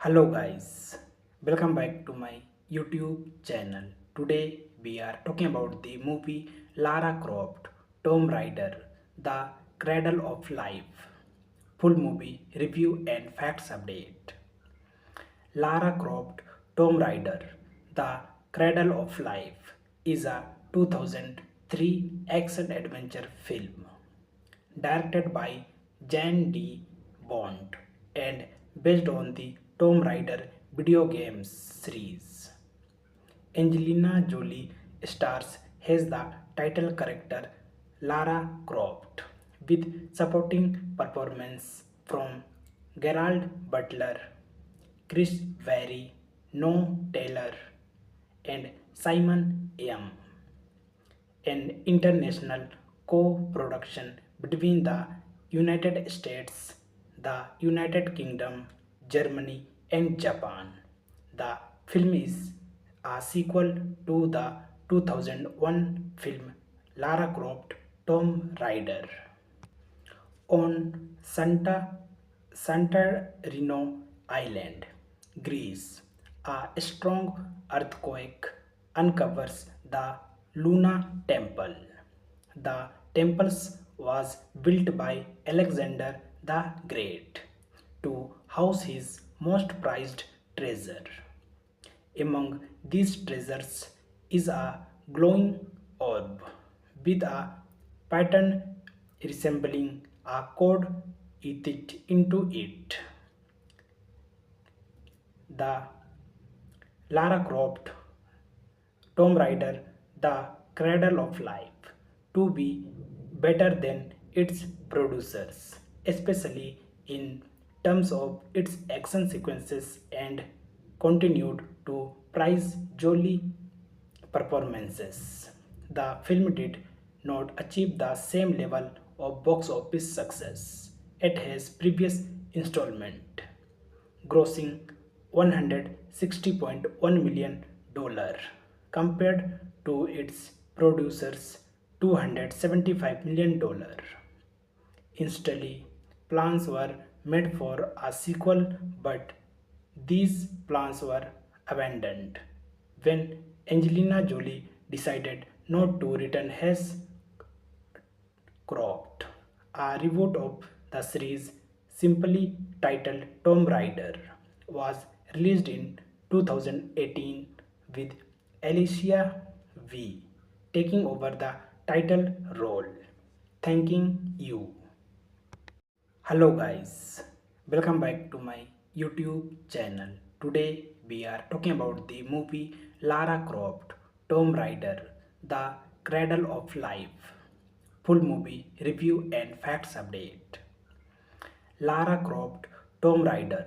Hello guys, welcome back to my YouTube channel. Today we are talking about the movie Lara Croft, Tomb Raider, The Cradle of Life. Full movie review and facts update. Lara Croft, Tomb Raider, The Cradle of Life is a 2003 action adventure film directed by Jan D. Bond and based on the Tomb Raider video games series. Angelina Jolie stars as the title character Lara Croft with supporting performance from Gerald Butler, Chris Berry, Noah Taylor, and Simon Yam, an international co-production between the United States, the United Kingdom, Germany, and Japan. The film is a sequel to the 2001 film Lara Croft Tomb Raider. On Santorini Island, Greece, a strong earthquake uncovers the Luna Temple. The temple was built by Alexander the Great to house his most prized treasure. Among these treasures is a glowing orb with a pattern resembling a code etched into it. The Lara Croft Tomb Raider, The Cradle of Life, to be better than its producers, especially in terms of its action sequences and continued to prize Jolie performances. The film did not achieve the same level of box office success at his previous installment, grossing $160.1 million compared to its producers' $275 million. Instantly, plans were made for a sequel, but these plans were abandoned when Angelina Jolie decided not to return as Croft. A reboot of the series, simply titled Tomb Raider, was released in 2018 with Alicia V taking over the title role. Thanking you. Hello guys, welcome back to my YouTube channel. Today we are talking about the movie Lara Croft Tomb Raider, The Cradle of Life. Full movie review and facts update. Lara Croft Tomb Raider,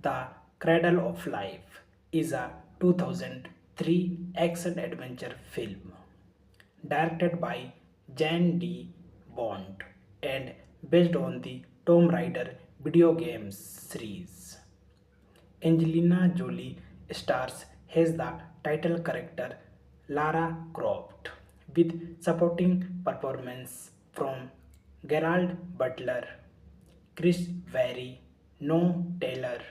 The Cradle of Life is a 2003 action adventure film directed by Jan D. Bond and based on the Tomb Raider video games series. Angelina Jolie stars as the title character Lara Croft with supporting performance from Gerald Butler, Chris Berry, Noah Taylor,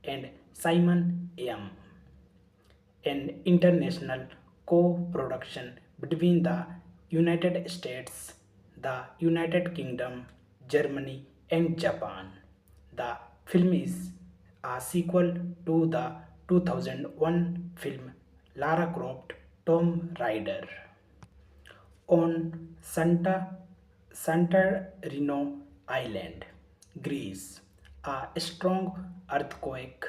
and Simon Yam, an international co-production between the United States, the United Kingdom, Germany, and Japan. The film is a sequel to the 2001 film Lara Croft Tomb Raider. On Santorini Island, Greece, a strong earthquake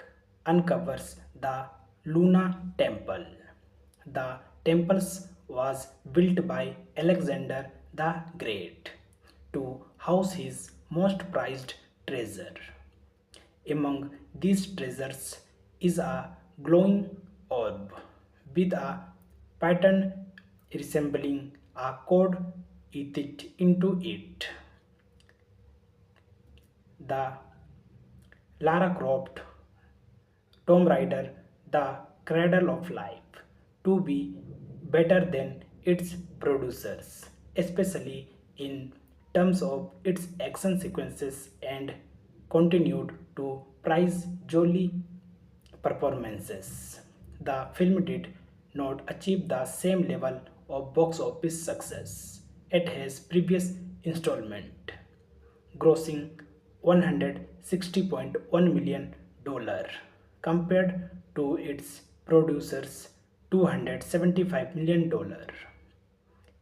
uncovers the Luna Temple. The temple was built by Alexander the Great to house his most prized treasure. Among these treasures is a glowing orb with a pattern resembling a code etched into it. The Lara Croft Tomb Raider, The Cradle of Life, to be better than its producers, especially in terms of its action sequences and continued to prize Jolie performances. The film did not achieve the same level of box office success at his previous installment, grossing $160.1 million compared to its producer's $275 million.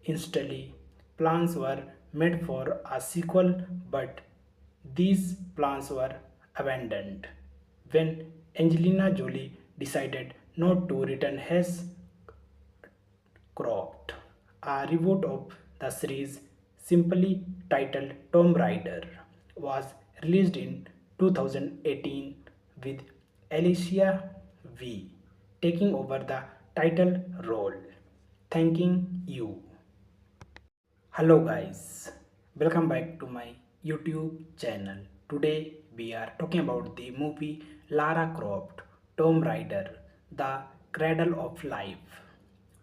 Instantly, plans were made for a sequel, but these plans were abandoned when Angelina Jolie decided not to return as Croft. A reboot of the series, simply titled Tomb Raider, was released in 2018 with Alicia V taking over the title role. Thanking you. Hello guys, welcome back to my YouTube channel. Today we are talking about the movie Lara Croft Tomb Raider The Cradle of Life.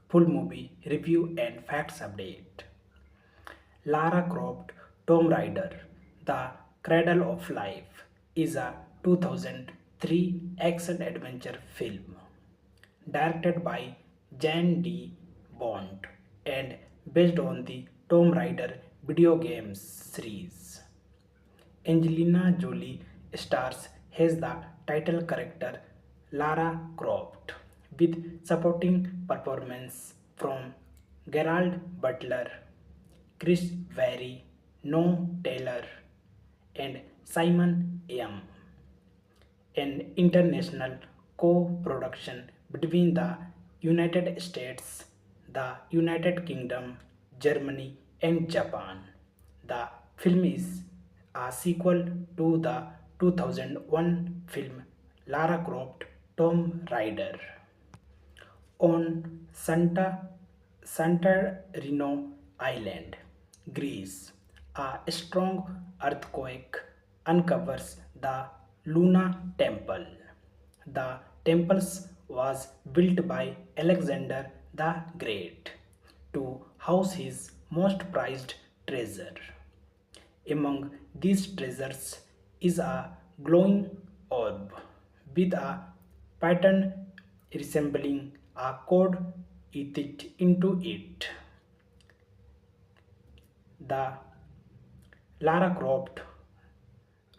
Full movie review and facts update. Lara Croft Tomb Raider The Cradle of Life is a 2003 action adventure film directed by Jan D. Bond and based on the Tomb Raider video games series. Angelina Jolie stars as the title character Lara Croft with supporting performance from Gerald Butler, Chris Vary, No Taylor, and Simon Yam, an international co-production between the United States, the United Kingdom, Germany, and Japan. The film is a sequel to the 2001 film Lara Croft Tomb Raider. On Santorini Island, Greece, a strong earthquake uncovers the Luna Temple. The temple was built by Alexander the Great to house his most prized treasure. Among these treasures is a glowing orb with a pattern resembling a code etched into it. The Lara Croft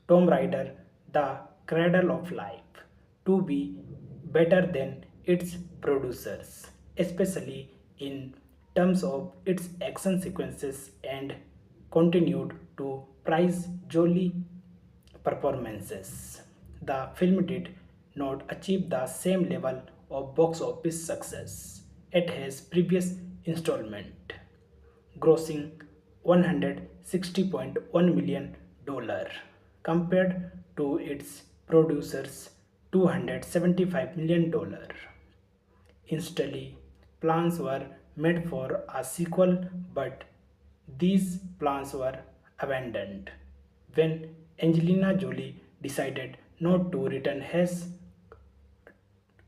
Tomb Raider The Cradle of Life to be better than its producers, especially in terms of its action sequences and continued to prize Jolie performances. The film did not achieve the same level of box office success at his previous installment, grossing $160.1 million compared to its producers $275 million. Instantly, plans were made for a sequel, but these plans were abandoned when Angelina Jolie decided not to return as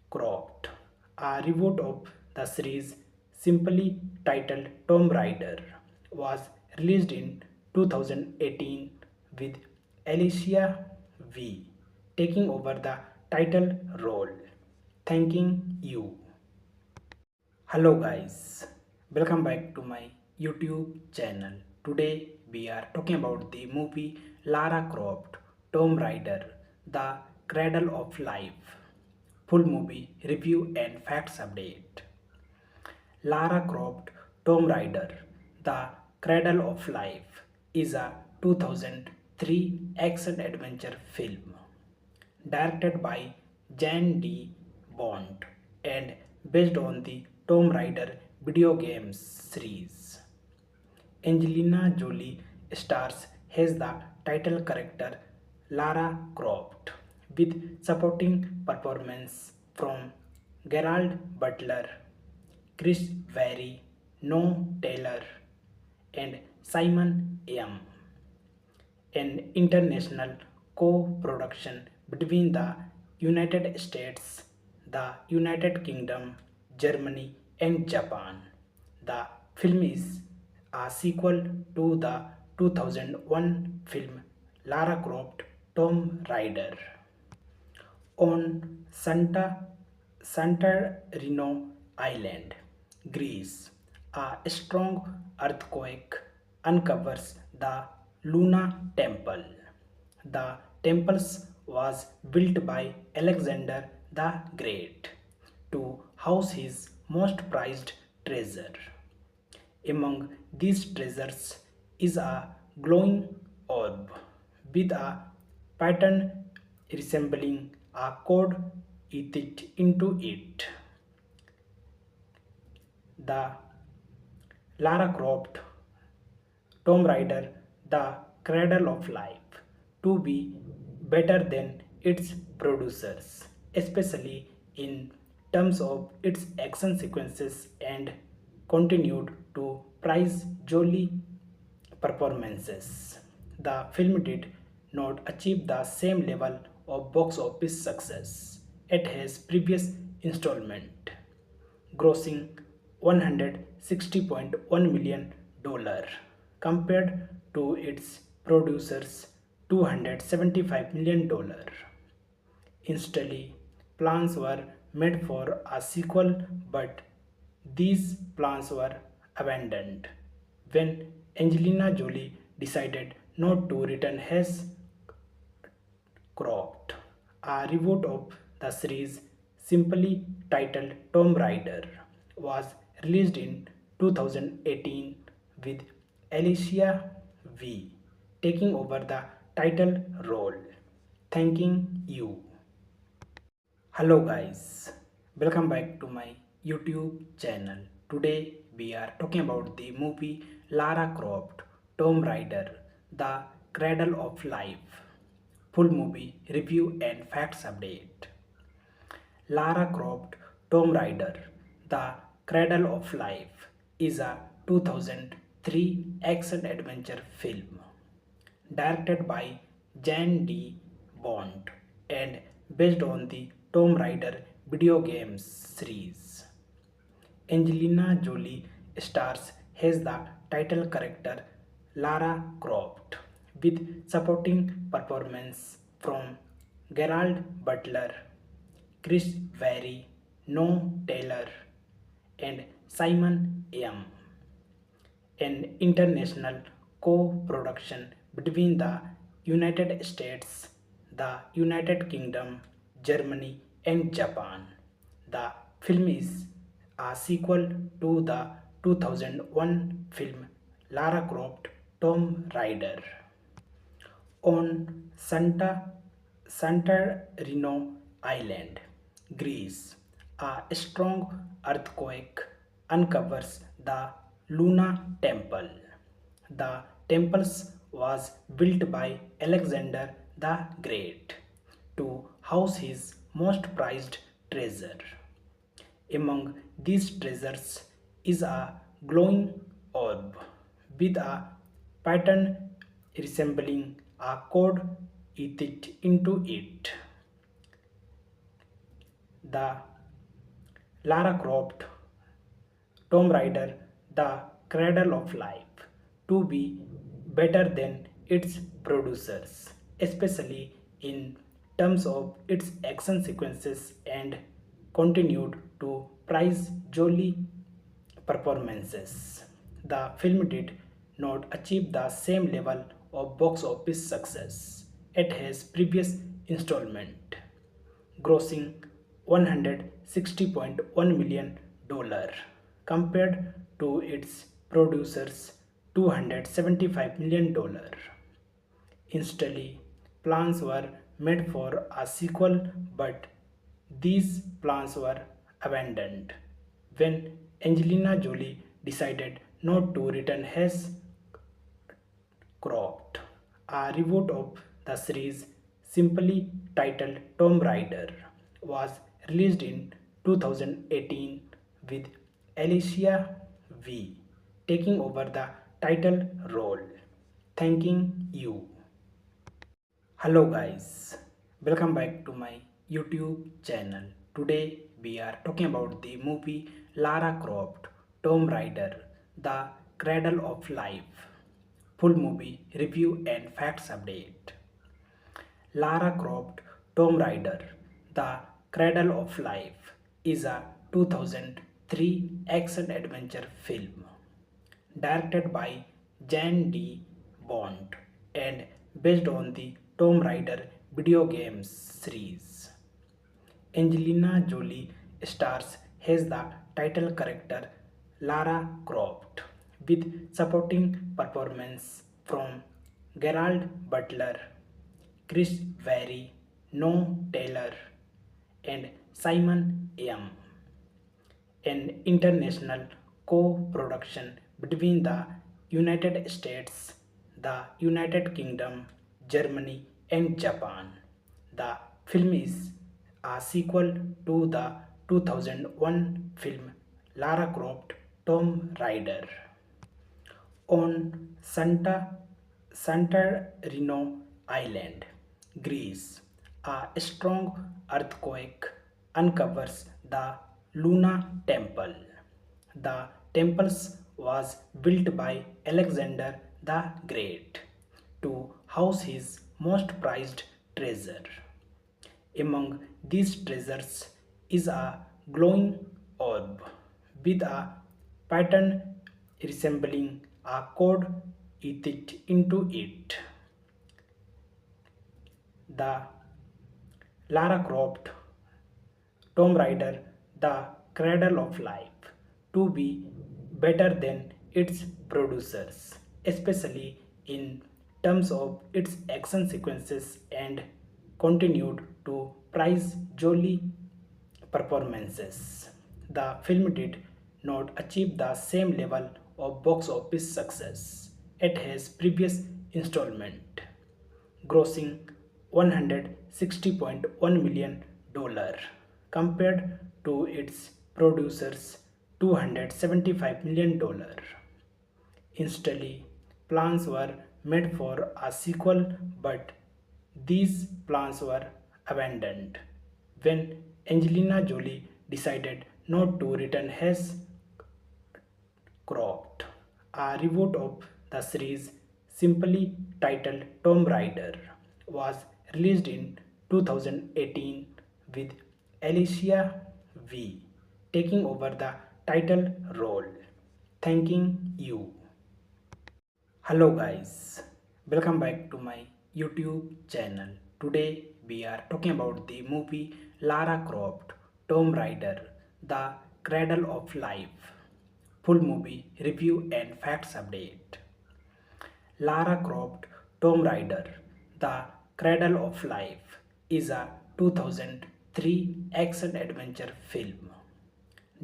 Croft. A reboot of the series, simply titled Tomb Raider, was released in 2018 with Alicia V taking over the title role. Thanking you. Hello guys, welcome back to my YouTube channel. Today we are talking about the movie Lara Croft Tomb Raider The Cradle of Life. Full movie review and facts update. Lara Croft Tomb Raider The Cradle of Life is a 2003 action adventure film directed by Jan D. Bond and based on the Tomb Raider video games series. Angelina Jolie stars as the title character Lara Croft with supporting performance from Gerald Butler, Chris Vary, No Taylor, and Simon Yam, an international co-production between the United States, the United Kingdom, Germany, and Japan. The film is a sequel to the 2001 film Lara Croft Tomb Raider. On Santorini Island, Greece, a strong earthquake uncovers the Luna Temple. The temple was built by Alexander the Great to house his most prized treasure. Among these treasures is a glowing orb with a pattern resembling a code etched into it. The Lara Croft Tomb Raider, The Cradle of Life, to be better than its producers, especially in terms of its action sequences and continued to prize jolly performances. The film did not achieve the same level of box office success at his previous installment, grossing $160.1 million compared to its producer's $275 million. Instantly, plans were made for a sequel, but these plans were abandoned when Angelina Jolie decided not to return as Croft. A reboot of the series, simply titled Tomb Raider, was released in 2018 with Alicia V taking over the title role. Thanking you. Hello guys, welcome back to my YouTube channel. Today we are talking about the movie Lara Croft Tomb Raider The Cradle of Life. Full movie review and facts update. Lara Croft Tomb Raider The Cradle of Life is a 2003 action adventure film directed by Jan D. Bond and based on the Tomb Raider video games series. Angelina Jolie stars as the title character Lara Croft with supporting performance from Gerald Butler, Chris Berry, No Taylor, and Simon Yam, an international co-production between the United States, the United Kingdom, Germany, and Japan. The film is a sequel to the 2001 film Lara Croft Tomb Raider. On Santorini Island, Greece, a strong earthquake uncovers the Luna Temple. The temple was built by Alexander the Great to house his most prized treasure. Among these treasures is a glowing orb with a pattern resembling a code etched into it. The Lara Croft Tomb Raider The Cradle of Life to be better than its producers, especially in terms of its action sequences and continued to prize jolly performances. The film did not achieve the same level of box office success at his previous installment, grossing $160.1 million compared to its producer's $275 million. Instantly, plans were made for a sequel, but these plans were abandoned when Angelina Jolie decided not to return as Croft. A reboot of the series, simply titled Tomb Raider, was released in 2018 with Alicia V taking over the title role. Thanking you. Hello guys, welcome back to my YouTube channel. Today we are talking about the movie Lara Croft Tomb Raider The Cradle of Life. Full movie review and facts update. Lara Croft Tomb Raider The Cradle of Life is a 2003 action adventure film directed by Jan D. Bond and based on the Tomb Raider video games series. Angelina Jolie stars as the title character Lara Croft with supporting performance from Gerald Butler, Chris Vary, No Taylor, and Simon Yam, an international co-production between the United States, the United Kingdom, Germany, and Japan. The film is a sequel to the 2001 film Lara Croft Tomb Raider. On Santorini Island, Greece, a strong earthquake uncovers the Luna Temple. The temple was built by Alexander the Great to house his most prized treasure. Among these treasures is a glowing orb with a pattern resembling a code etched into it. The Lara Croft Tomb Raider, The Cradle of Life, to be better than its producers, especially in terms of its action sequences and continued to praise Jolie performances. The film did not achieve the same level of box office success at his previous installment, grossing $160.1 million compared to its producers $275 million. Instantly, plans were made for a sequel, but these plans were abandoned when Angelina Jolie decided not to return as Croft. A reboot of the series, simply titled Tomb Raider, was released in 2018 with Alicia V taking over the title role. Thanking you. Hello guys, welcome back to my YouTube channel. Today we are talking about the movie Lara Croft Tomb Raider The Cradle of Life. Full movie review and facts update. Lara Croft Tomb Raider The Cradle of Life is a 2003 action adventure film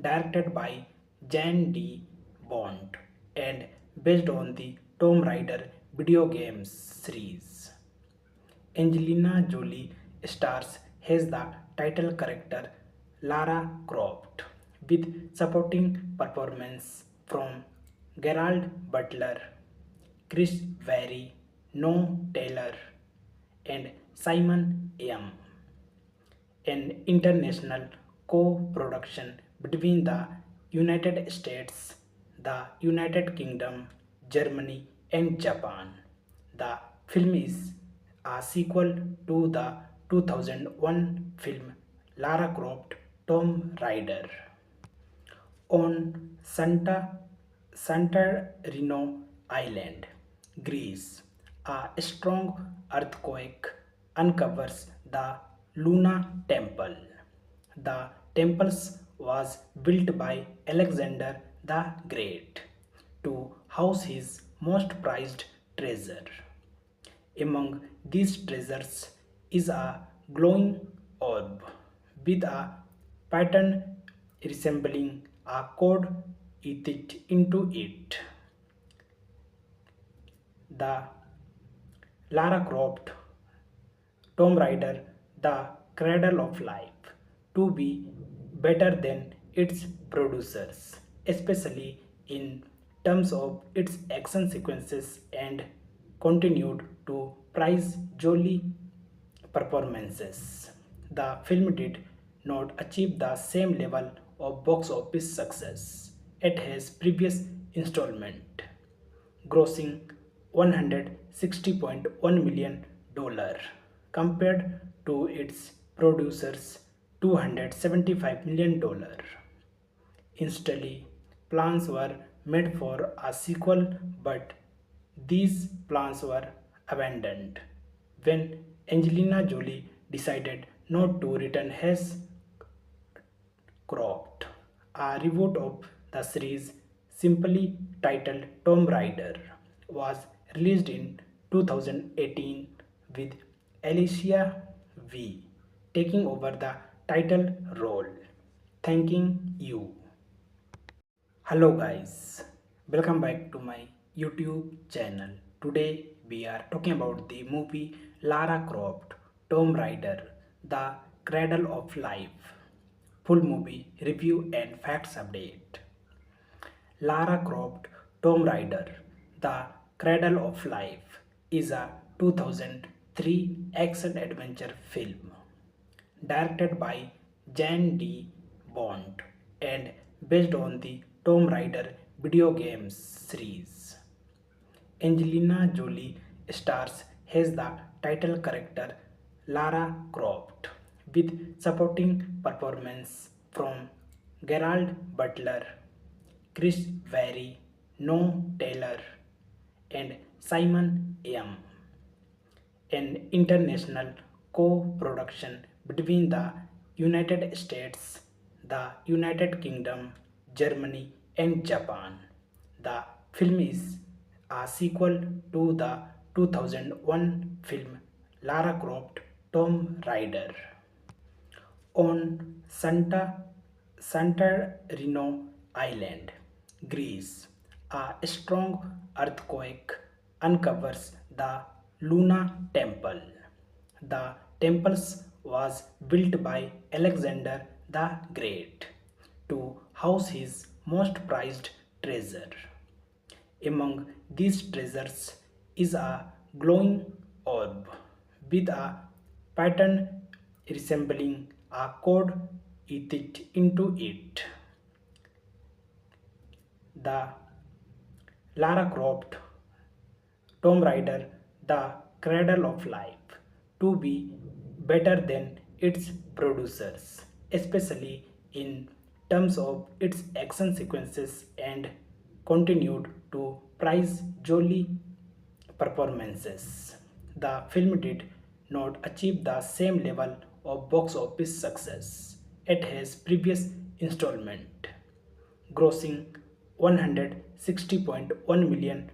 directed by Jan D. Bond and based on the Tomb Raider video games series. Angelina Jolie stars as the title character Lara Croft with supporting performance from Gerald Butler, Chris Vary, No Taylor, and Simon Yam, an international co-production between the United States, the United Kingdom, Germany, and Japan. The film is a sequel to the 2001 film Lara Croft Tomb Raider. On Santorini Island, Greece, a strong earthquake uncovers the Luna Temple. The temple was built by Alexander the Great to house his most prized treasure. Among these treasures is a glowing orb with a pattern resembling a code etched into it. The Lara Croft Tomb Raider The Cradle of Life to be better than its producers, especially in terms of its action sequences and continued to praise Jolie performances. The film did not achieve the same level of box office success at his previous installment, grossing $160.1 million compared to its producers $275 million. Instantly, plans were made for a sequel, but these plans were abandoned when Angelina Jolie decided not to return as Croft. A reboot of the series, simply titled Tomb Raider, was released in 2018 with Alicia V taking over the title role. Thanking you. Hello guys, welcome back to my YouTube channel. Today we are talking about the movie Lara Croft Tomb Raider The Cradle of Life. Full movie review and facts update. Lara Croft Tomb Raider The Cradle of Life is a 2003 action adventure film directed by Jan D. Bond and based on the Tomb Raider video game series. Angelina Jolie stars as the title character Lara Croft with supporting performance from Gerald Butler, Chris Vary, No Taylor, and Simon Yam, an international co-production between the United States, the United Kingdom, Germany, and Japan. The film is a sequel to the 2001 film Lara Croft Tomb Raider. On Santorini Island, Greece, a strong earthquake uncovers the Luna Temple. The temple was built by Alexander the Great to house his most prized treasure. Among these treasures is a glowing orb with a pattern resembling a code etched into it. The Lara Croft Tomb Raider The Cradle of Life to be better than its producers, especially in terms of its action sequences and continued to prize Jolie performances. The film did not achieve the same level of box office success at his previous installment, grossing $160.1 million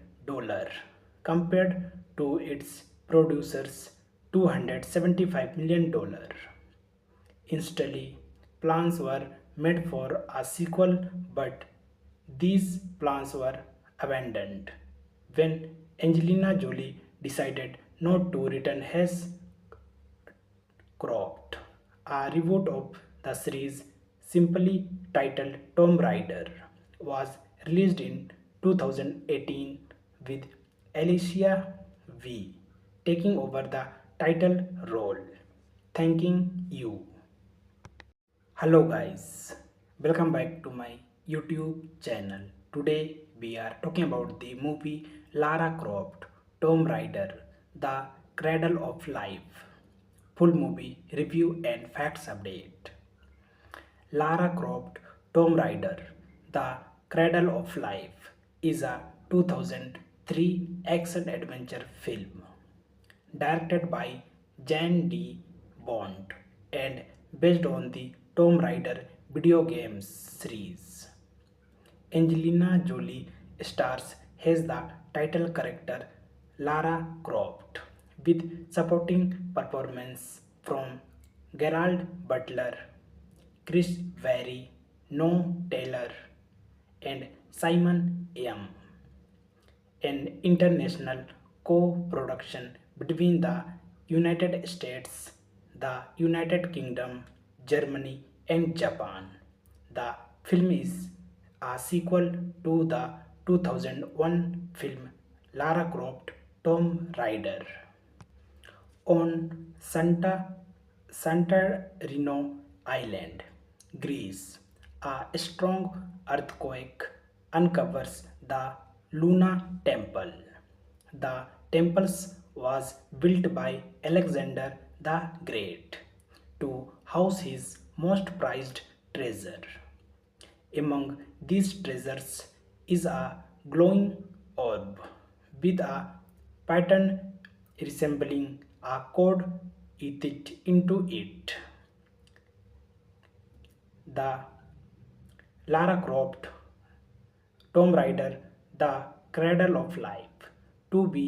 compared to its producers $275 million. Instantly, plans were made for a sequel, but these plans were abandoned when Angelina Jolie decided not to return as Croft. A reboot of the series, simply titled Tomb Raider, was released in 2018 with Alicia V taking over the title role. Thanking you. Hello guys, welcome back to my YouTube channel. Today we are talking about the movie Lara Croft Tomb Raider The Cradle of Life. Full movie review and facts update. Lara Croft Tomb Raider The Cradle of Life is a 2003 action adventure film directed by Jan D. Bond and based on the Tomb Raider video game series. Angelina Jolie stars as the title character Lara Croft with supporting performance from Gerald Butler, Chris Vary, No Taylor, and Simon Yam, an international co-production between the United States, the United Kingdom, Germany, and Japan. The film is a sequel to the 2001 film Lara Croft Tomb Raider. On Santorini Island, Greece, a strong earthquake uncovers the Luna Temple. The temple was built by Alexander the Great to house his most prized treasure. Among these treasures is a glowing orb with a pattern resembling a code etched into it. The Lara Croft Tomb Raider, The Cradle of Life, to be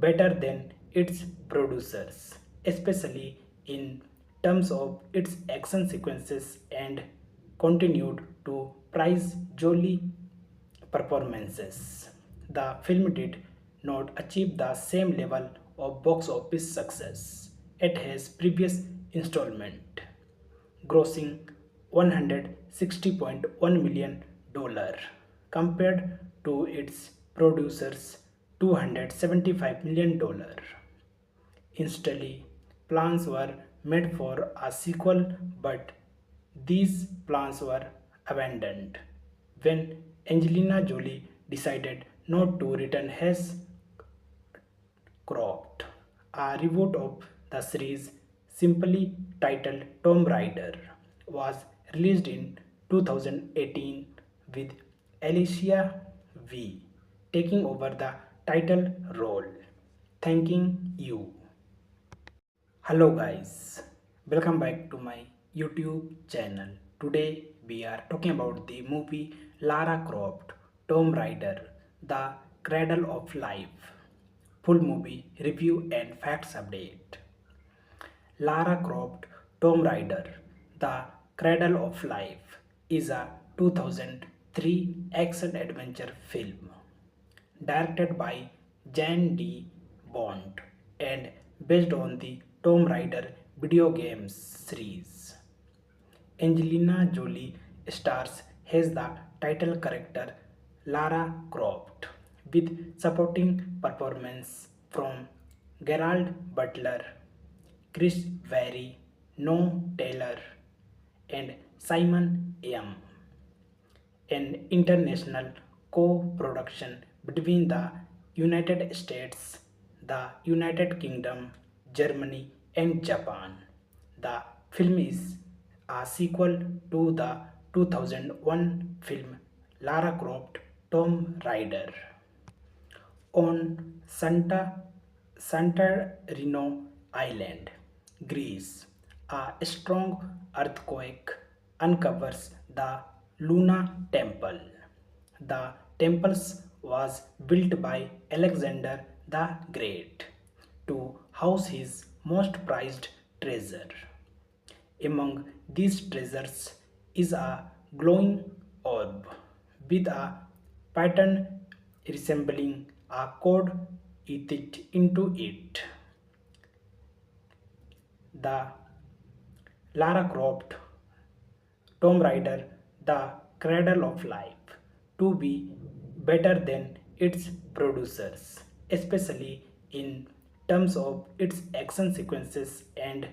better than its producers, especially in terms of its action sequences and continued to prize jolly performances. The film did not achieve the same level of box office success at his previous installment, grossing $160.1 million compared to its producers' $275 million. Instantly, plans were made for a sequel, but these plans were abandoned when Angelina Jolie decided not to return as Croft. A reboot of the series, simply titled Tomb Raider, was released in 2018 with Alicia V taking over the title role. Thanking you. Hello guys, welcome back to my YouTube channel. Today we are talking about the movie Lara Croft Tomb Raider The Cradle of Life. Full movie review and facts update. Lara Croft Tomb Raider The Cradle of Life is a 2003 action adventure film directed by Jan D. Bond and based on the Tomb Raider video game series. Angelina Jolie stars as the title character Lara Croft with supporting performance from Gerald Butler, Chris Vary, No Taylor, and Simon Yam, an international co-production between the United States, the United Kingdom, Germany, and Japan. The film is a sequel to the 2001 film Lara Croft Tomb Raider. On Santorini Island, Greece, a strong earthquake uncovers the Luna Temple. The temple was built by Alexander the Great to house his most prized treasure. Among these treasures is a glowing orb with a pattern resembling a code etched into it. The Lara Croft Tomb Raider The Cradle of Life to be better than its producers, especially in terms of its action sequences and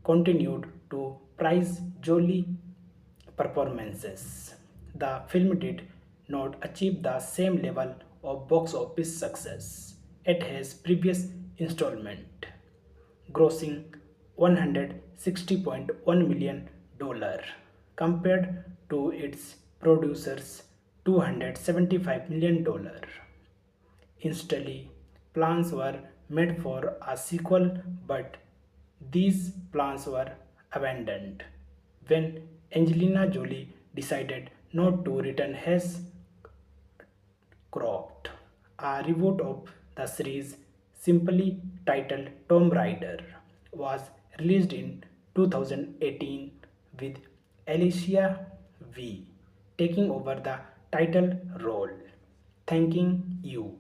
continued to prize jolly performances. The film did not achieve the same level of box office success at his previous installment, grossing $160.1 million compared to its producers' $275 million. Instantly, plans were made for a sequel, but these plans were abandoned when Angelina Jolie decided not to return as Croft. A reboot of the series, simply titled Tomb Raider, was released in 2018 with Alicia V taking over the title role. Thanking you.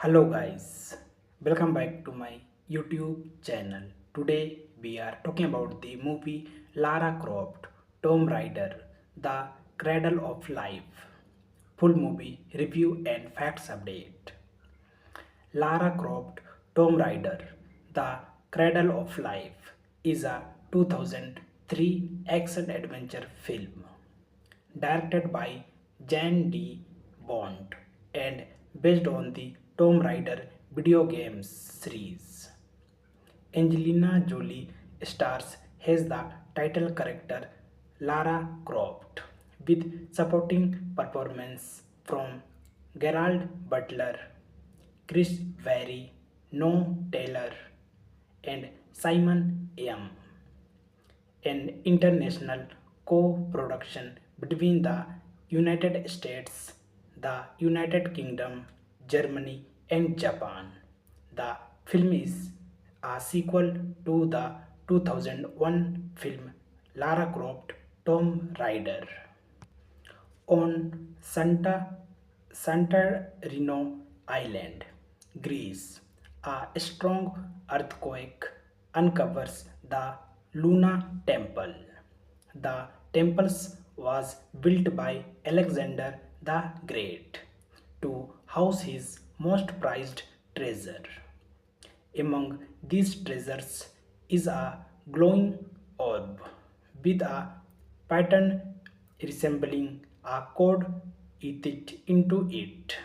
Hello guys, welcome back to my YouTube channel. Today we are talking about the movie Lara Croft Tomb Raider The Cradle of Life. Full movie review and facts update. Lara Croft Tomb Raider The Cradle of Life is a 2003 action adventure film directed by Jan D. Bond and based on the Tomb Raider video game series. Angelina Jolie stars as the title character Lara Croft, with supporting performance from Gerald Butler, Chris Vary, No Taylor, and Simon Yam, an international co-production between the United States, the United Kingdom, Germany, and Japan. The film is a sequel to the 2001 film Lara Croft Tomb Raider. On Santorini Island, Greece, a strong earthquake uncovers the Luna Temple. The temple was built by Alexander the Great to house his most prized treasure. Among these treasures is a glowing orb with a pattern resembling a code etched into it.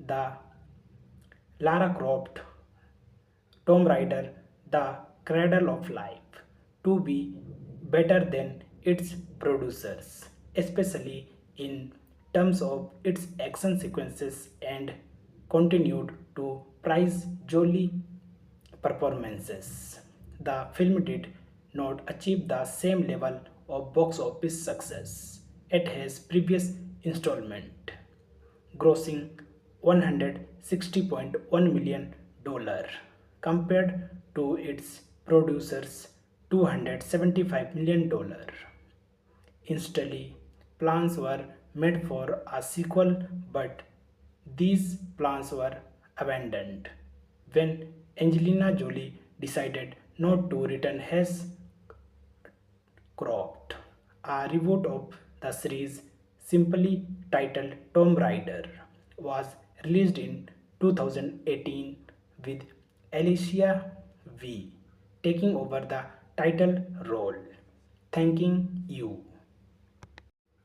The Lara Croft Tomb Raider, The Cradle of Life, to be better than its producers, especially in terms of its action sequences and continued to prize Jolie performances. The film did not achieve the same level of box office success at his previous installment, grossing $160.1 million compared to its producers' $275 million. Instantly, plans were made for a sequel, but these plans were abandoned when Angelina Jolie decided not to return as Croft. A reboot of the series, simply titled Tomb Raider, was released in 2018 with Alicia V taking over the title role. Thanking you.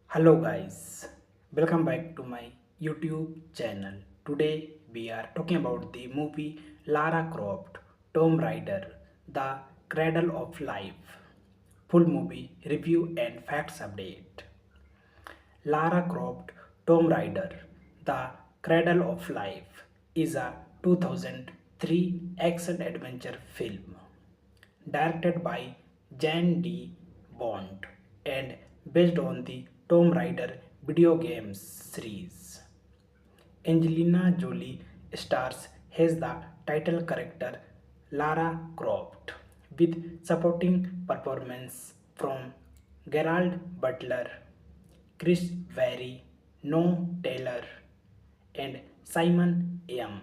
Hello guys, welcome back to my YouTube channel. Today we are talking about the movie Lara Croft Tomb Raider The Cradle of Life. Full movie review and facts update. Lara Croft Tomb Raider The Cradle of Life is a 2003 action adventure film directed by Jan D. Bond and based on the Tomb Raider video game series. Angelina Jolie stars as the title character Lara Croft, with supporting performance from Gerald Butler, Chris Vary, No Taylor, and Simon Yam,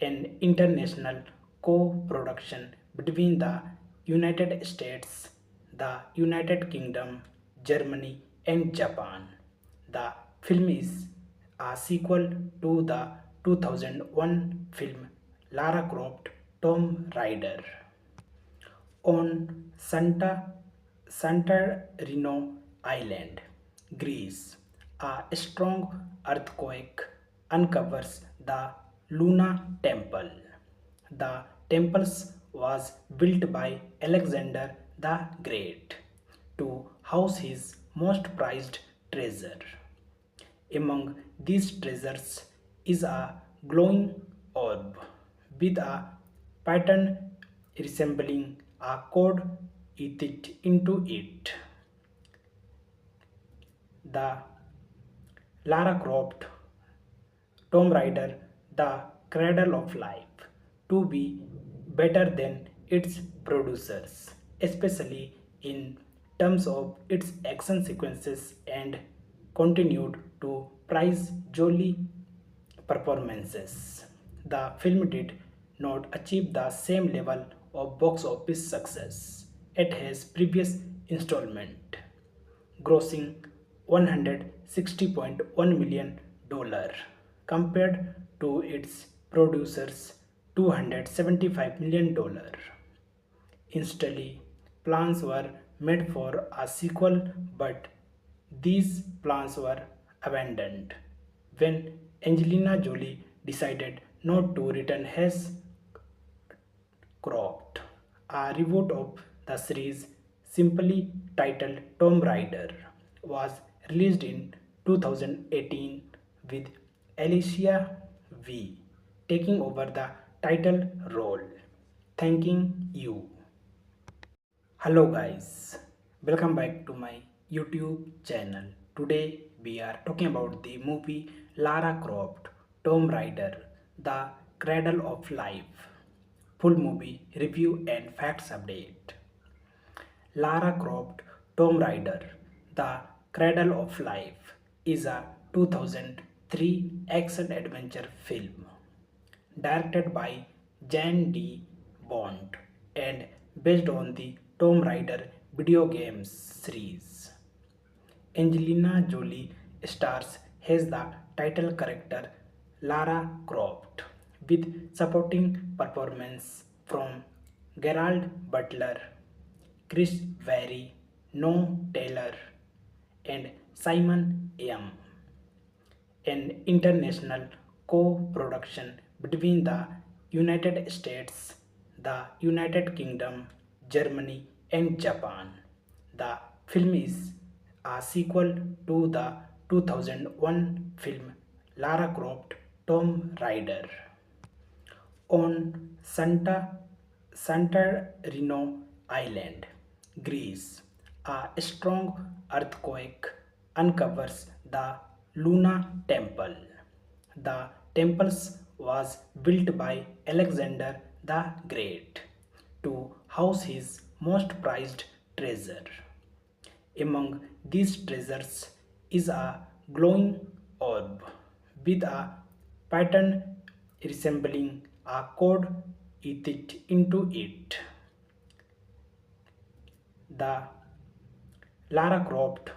an international co-production between the United States, the United Kingdom, Germany, and Japan. The film is a sequel to the 2001 film Lara Croft Tomb Raider. On Santorini Island, Greece, a strong earthquake uncovers the Luna Temple. The temple was built by Alexander the Great to house his most prized treasure. Among these treasures is a glowing orb with a pattern resembling a code etched into it. The Lara Croft Tomb Raider The Cradle of Life, to be better than its producers, especially in terms of its action sequences and continued to prize Jolie performances. The film did not achieve the same level of box office success at his previous installment, grossing $160.1 million compared to its producers' $275 million. Instantly, plans were made for a sequel, but these plans were abandoned when Angelina Jolie decided not to return as Croft, a reboot of the series simply titled Tomb Raider, was released in 2018 with Alicia V taking over the title role. Thanking you. Hello guys, welcome back to my YouTube channel. Today we are talking about the movie Lara Croft Tomb Raider The Cradle of Life. Full movie review and facts update. Lara Croft Tomb Raider The Cradle of Life is a 2003 action adventure film directed by Jan D. Bond and based on the Tomb Raider video games series. Angelina Jolie stars as the title character Lara Croft with supporting performance from Gerald Butler, Chris Vary, No Taylor, and Simon Yam, an international co-production between the United States, the United Kingdom, Germany, and Japan. The film is a sequel to the 2001 film Lara Croft Tomb Raider. On Santorini Island, Greece, a strong earthquake uncovers the Luna Temple. The temple was built by Alexander the Great to house his most prized treasure. Among these treasures is a glowing orb with a pattern resembling a code etched into it. The Lara Croft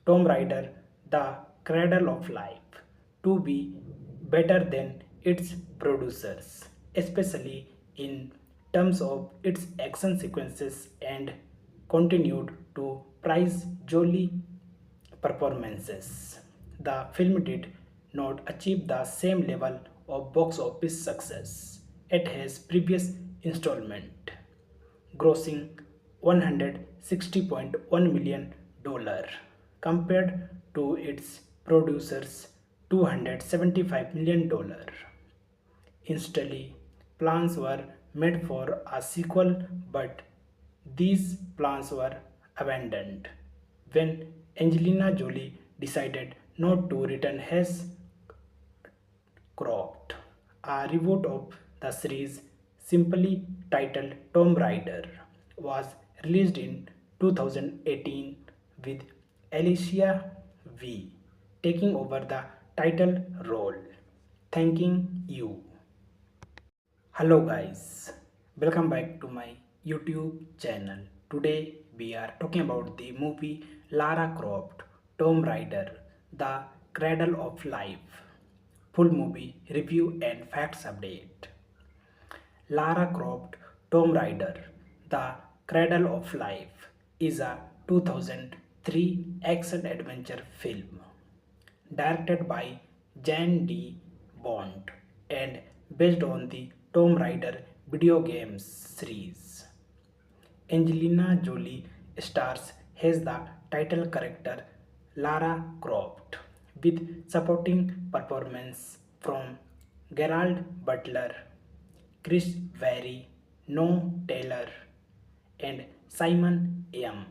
Tomb Raider The Cradle of Life to be better than its producers, especially in terms of its action sequences and continued to praise Jolie performances. The film did not achieve the same level of box office success at his previous installment, grossing $160.1 million compared to its producers' $275 million. Instantly, plans were made for a sequel, but these plans were abandoned when Angelina Jolie decided not to return as Croft. A reboot of the series, simply titled Tomb Raider, was released in 2018 with Alicia V taking over the title role. Thanking you. Hello guys, welcome back to my YouTube channel. Today we are talking about the movie Lara Croft Tomb Raider The Cradle of Life. Full movie review and facts update. Lara Croft Tomb Raider The Cradle of Life is a 2003 action adventure film directed by Jan D. Bond and based on the Tomb Raider video games series. Angelina Jolie stars as the title character Lara Croft with supporting performance from Gerald Butler, Chris Vary, No Taylor, and Simon Yam,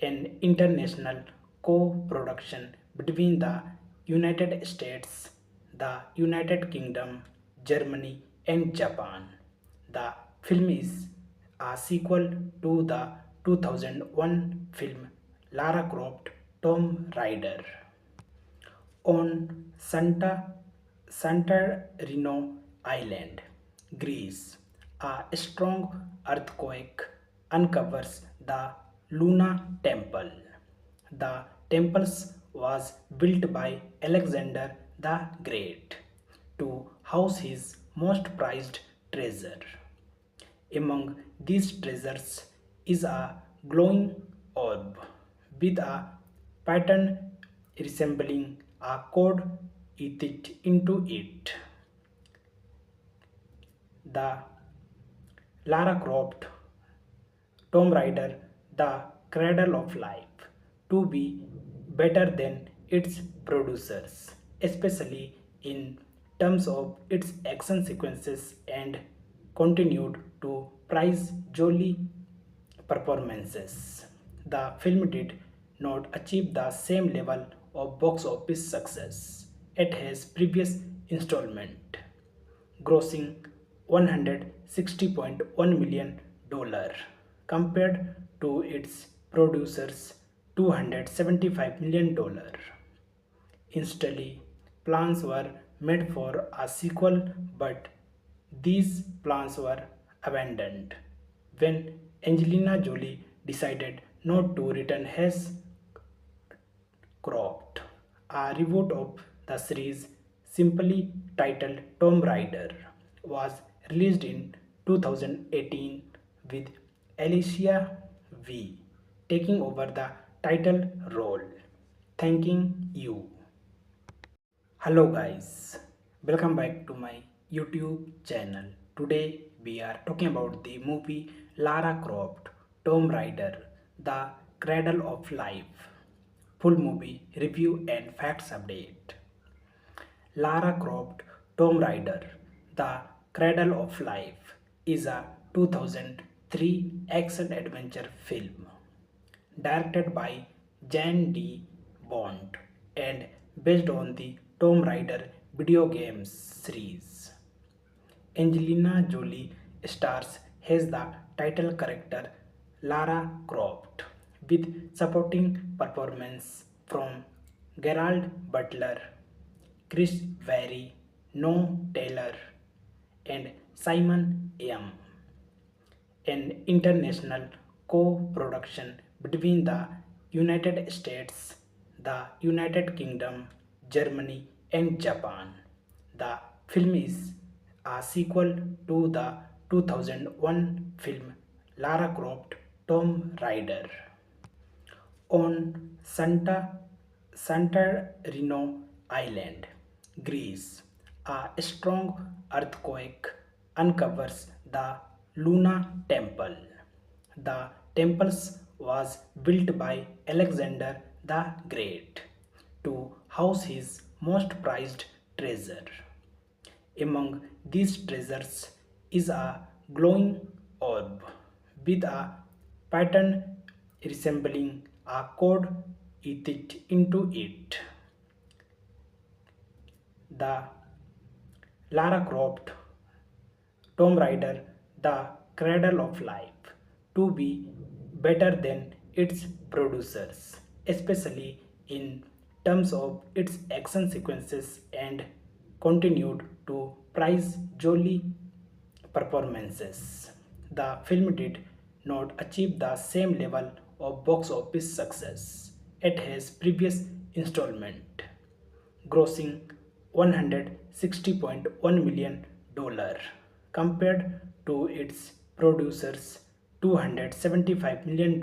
an international co-production between the United States, the United Kingdom, Germany, and Japan. The film is a sequel to the 2001 film Lara Croft Tomb Raider. On Santorini Island, Greece, a strong earthquake uncovers the Luna Temple. The temple was built by Alexander the Great to house his most prized treasure. Among these treasures is a glowing orb with a pattern resembling a code etched into it. The Lara Croft, Tomb Raider, The Cradle of Life, to be better than its producers, especially in terms of its action sequences and continued to prize jolly performances. The film did not achieve the same level of box office success at his previous installment, grossing $160.1 million compared to its producers' $275 million. Instantly, plans were made for a sequel, but these plans were abandoned when Angelina Jolie decided not to return as Croft. A reboot of the series, simply titled Tomb Raider, was released in 2018 with Alicia V taking over the title role. Thanking you. Hello guys, welcome back to my YouTube channel. Today we are talking about the movie Lara Croft Tomb Raider The Cradle of Life. Full movie review and facts update. Lara Croft Tomb Raider The Cradle of Life is a 2003 action adventure film directed by Jan D. Bond and based on the Tomb Raider video games series. Angelina Jolie stars as the title character Lara Croft with supporting performance from Gerald Butler, Chris Vary, No Taylor, and Simon Yam, an international co-production between the United States, the United Kingdom, Germany, and Japan. The film is a sequel to the 2001 film Lara Croft Tomb Raider. On Santorini Island, Greece, a strong earthquake uncovers the Luna Temple. The temple was built by Alexander the Great to house his most prized treasure. Among these treasures is a glowing orb with a pattern resembling a code etched into it. The Lara Croft Tomb Raider The Cradle of Life to be better than its producers, especially in terms of its action sequences and continued to prize jolly performances. The film did not achieve the same level of box office success at his previous installment, grossing $160.1 million compared to its producers' $275 million.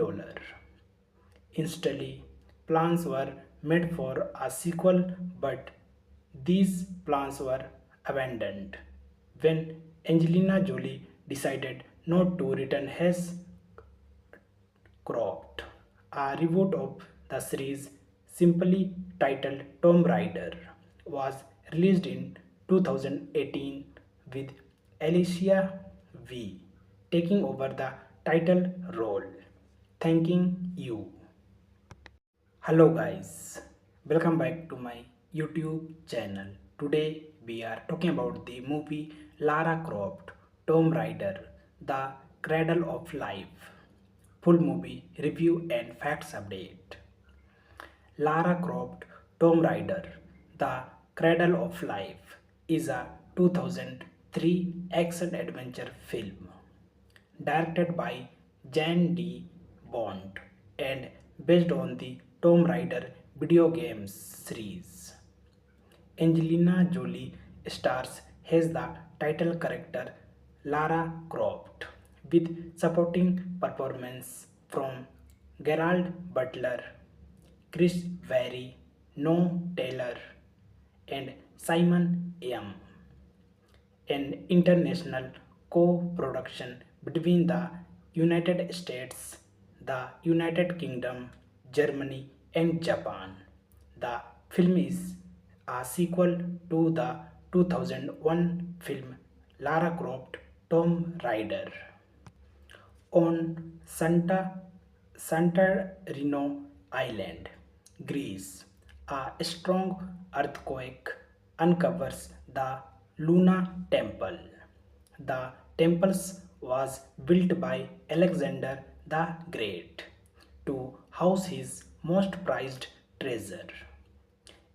Instantly, plans were made for a sequel, but these plans were abandoned when Angelina Jolie decided not to return as Croft. A reboot of the series, simply titled Tomb Raider, was released in 2018 with Alicia V taking over the title role. Thanking you. Hello guys, welcome back to my YouTube channel. Today we are talking about the movie Lara Croft Tomb Raider The Cradle of Life. Full movie review and facts update. Lara Croft Tomb Raider The Cradle of Life is a 2003 action adventure film directed by Jan D. Bond and based on the Tomb Raider video games series. Angelina Jolie stars as the title character Lara Croft with supporting performance from Gerald Butler, Chris Vary, No Taylor, and Simon Yam, an international co-production between the United States, the United Kingdom, Germany, and Japan. The film is a sequel to the 2001 film Lara Croft Tomb Raider. On Santorini Island, Greece, a strong earthquake uncovers the Luna Temple. The temple was built by Alexander the Great to house his most prized treasure.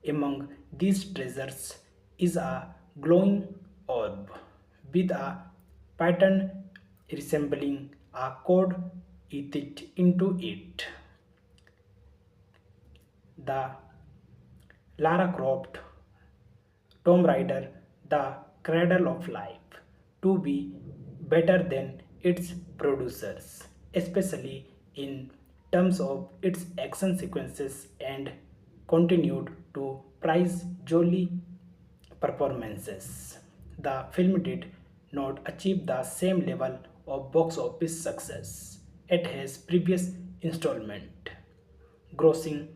Among these treasures is a glowing orb with a pattern resembling a code etched into it. The Lara Croft Tomb Raider, The Cradle of Life, to be better than its producers, especially in terms of its action sequences and continued to prize jolly performances. The film did not achieve the same level of box office success at his previous installment, grossing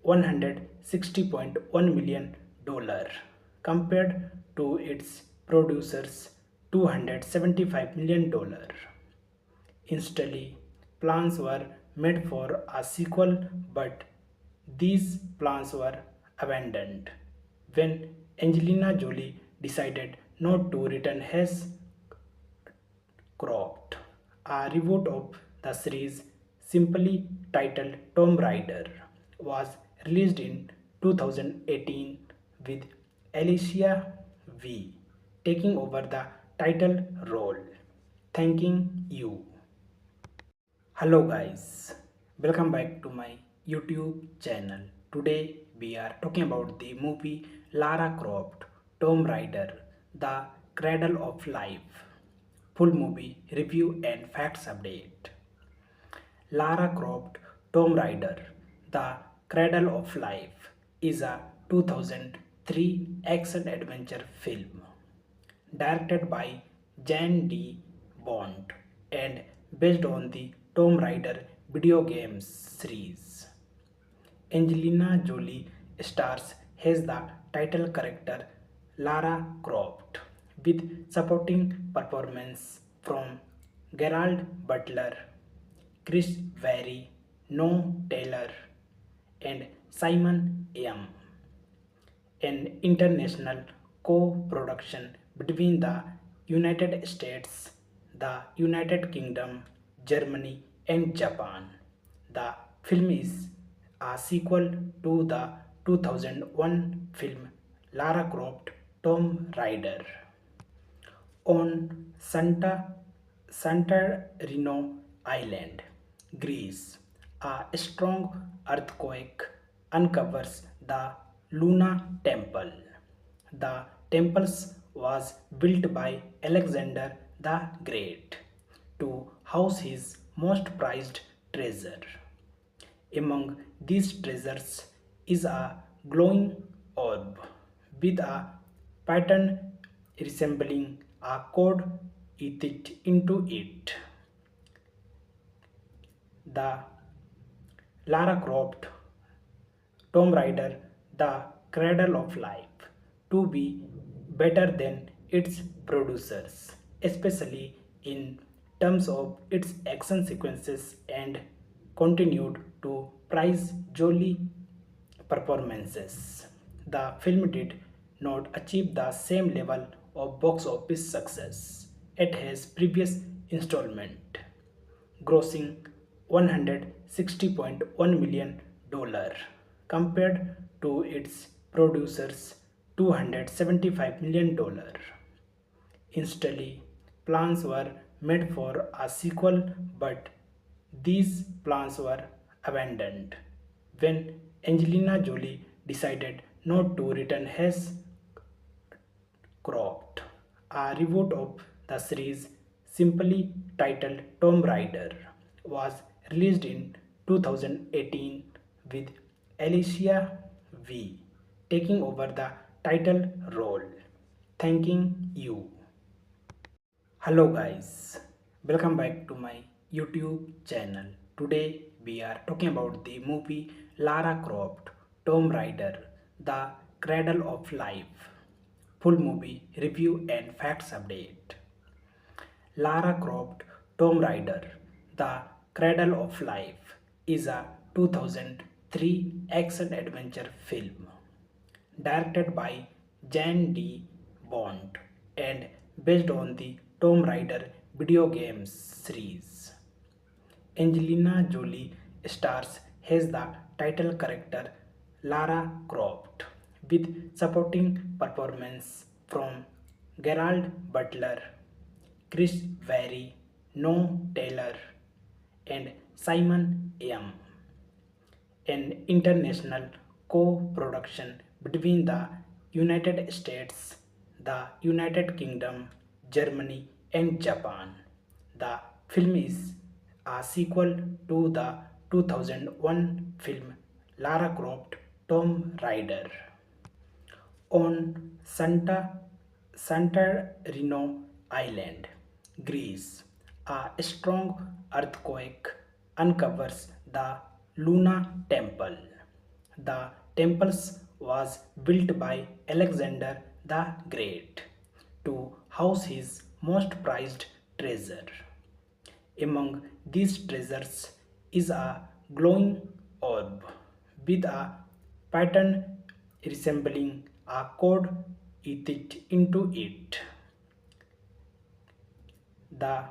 $160.1 million compared to its producers' $275 million. Instantly, plans were made for a sequel, but these plans were abandoned when Angelina Jolie decided not to return as Croft. A reboot of the series, simply titled Tomb Raider, was released in 2018 with Alicia V taking over the title role. Thanking you. Hello guys, welcome back to my YouTube channel. Today we are talking about the movie Lara Croft Tomb Raider The Cradle of Life. Full movie review and facts update. Lara Croft Tomb Raider The Cradle of Life is a 2003 action adventure film directed by Jan D. Bond and based on the Tomb Raider video game series. Angelina Jolie stars as the title character Lara Croft with supporting performance from Gerald Butler, Chris Vary, No Taylor, and Simon Yam, an international co-production between the United States, the United Kingdom, Germany, and Japan. The film is a sequel to the 2001 film Lara Croft Tomb Raider. On Santorini Island, Greece, a strong earthquake uncovers the Luna Temple. The temple was built by Alexander the Great to house his most prized treasure. Among these treasures is a glowing orb with a pattern resembling a code etched into it. The Lara Croft Tomb Raider The Cradle of Life to be better than its producers, especially in terms of its action sequences and continued to prize jolly performances. The film did not achieve the same level of box office success at his previous installment, grossing $160.1 million compared to its producers' $275 million. Instantly, plans were made for a sequel, but these plans were abandoned when Angelina Jolie decided not to return as Croft. A reboot of the series, simply titled Tomb Raider, was released in 2018 with Alicia V taking over the title role. Thanking you. Hello guys, Welcome back to my YouTube channel. Today we are talking about the movie Lara Croft, Tomb Raider, The Cradle of Life. Full movie review and facts update. Lara Croft, Tomb Raider, The Cradle of Life is a 2003 action adventure film directed by Jan D. Bond and based on the Tomb Raider video games series. Angelina Jolie stars as the title character Lara Croft with supporting performance from Gerald Butler, Chris Vary, Noah Taylor, and Simon Yam, an international co-production between the United States, the United Kingdom, Germany, and Japan. The film is a sequel to the 2001 film Lara Croft Tomb Raider. On Santorini Island, Greece, a strong earthquake uncovers the Luna Temple. The temple was built by Alexander the Great to house his most prized treasure. Among these treasures is a glowing orb with a pattern resembling a code etched into it. The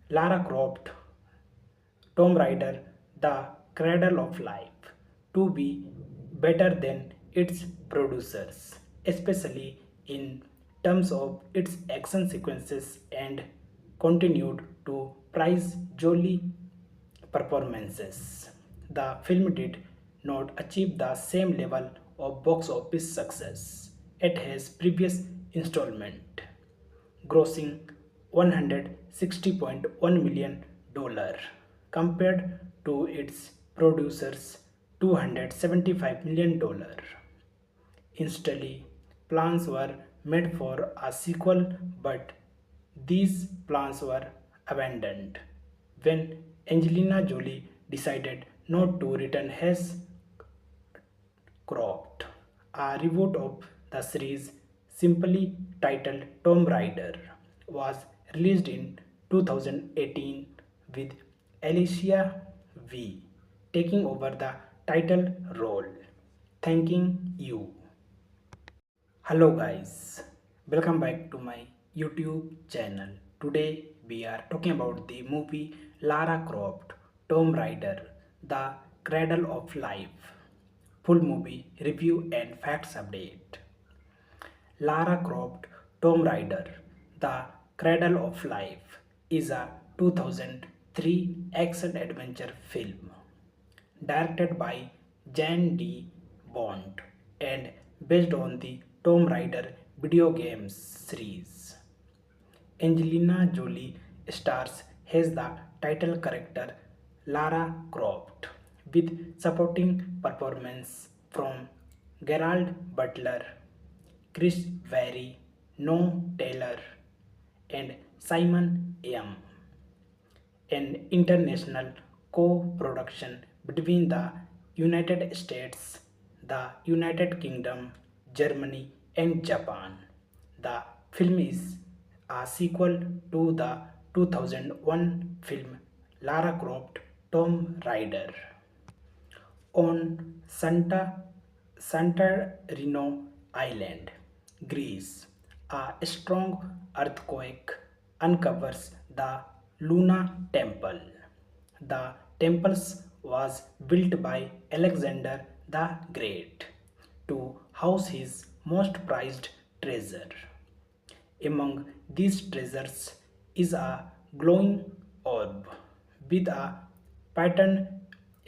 Lara Croft Tomb Raider, The Cradle of Life, to be better than its producers, especially in terms of its action sequences and continued to prize Jolie performances. The film did not achieve the same level of box office success at his previous installment, grossing $160.1 million compared to its producers' $275 million. Instantly, plans were made for a sequel, but these plans were abandoned when Angelina Jolie decided not to return as Croft. A reboot of the series, simply titled Tomb Raider, was released in 2018 with Alicia V taking over the title role. Thanking you. Hello guys, welcome back to my YouTube channel. Today we are talking about the movie Lara Croft, Tomb Raider, The Cradle of Life. Full movie review and facts update. Lara Croft, Tomb Raider, The Cradle of Life is a 2003 action adventure film directed by Jan D. Bond and based on the Tomb Raider video games series. Angelina Jolie stars as the title character Lara Croft with supporting performance from Gerald Butler, Chris Vary, Noah Taylor, and Simon Yam, an international co-production between the United States, the United Kingdom, Germany, and Japan. The film is a sequel to the 2001 film Lara Croft Tomb Raider. On Santorini Island, Greece, a strong earthquake uncovers the Luna Temple. The temple was built by Alexander the Great to house his most prized treasure. Among these treasures is a glowing orb with a pattern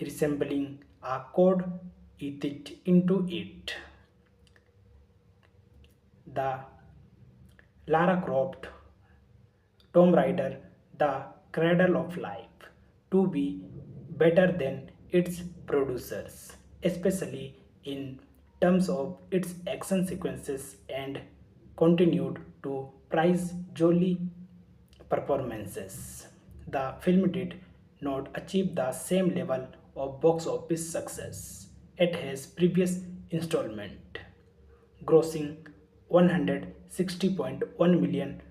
resembling a code etched into it. The Lara Croft Tomb Raider, The Cradle of Life, to be better than its producers, especially in terms of its action sequences and continued to prize Jolie performances. The film did not achieve the same level of box office success at his previous installment, grossing $160.1 million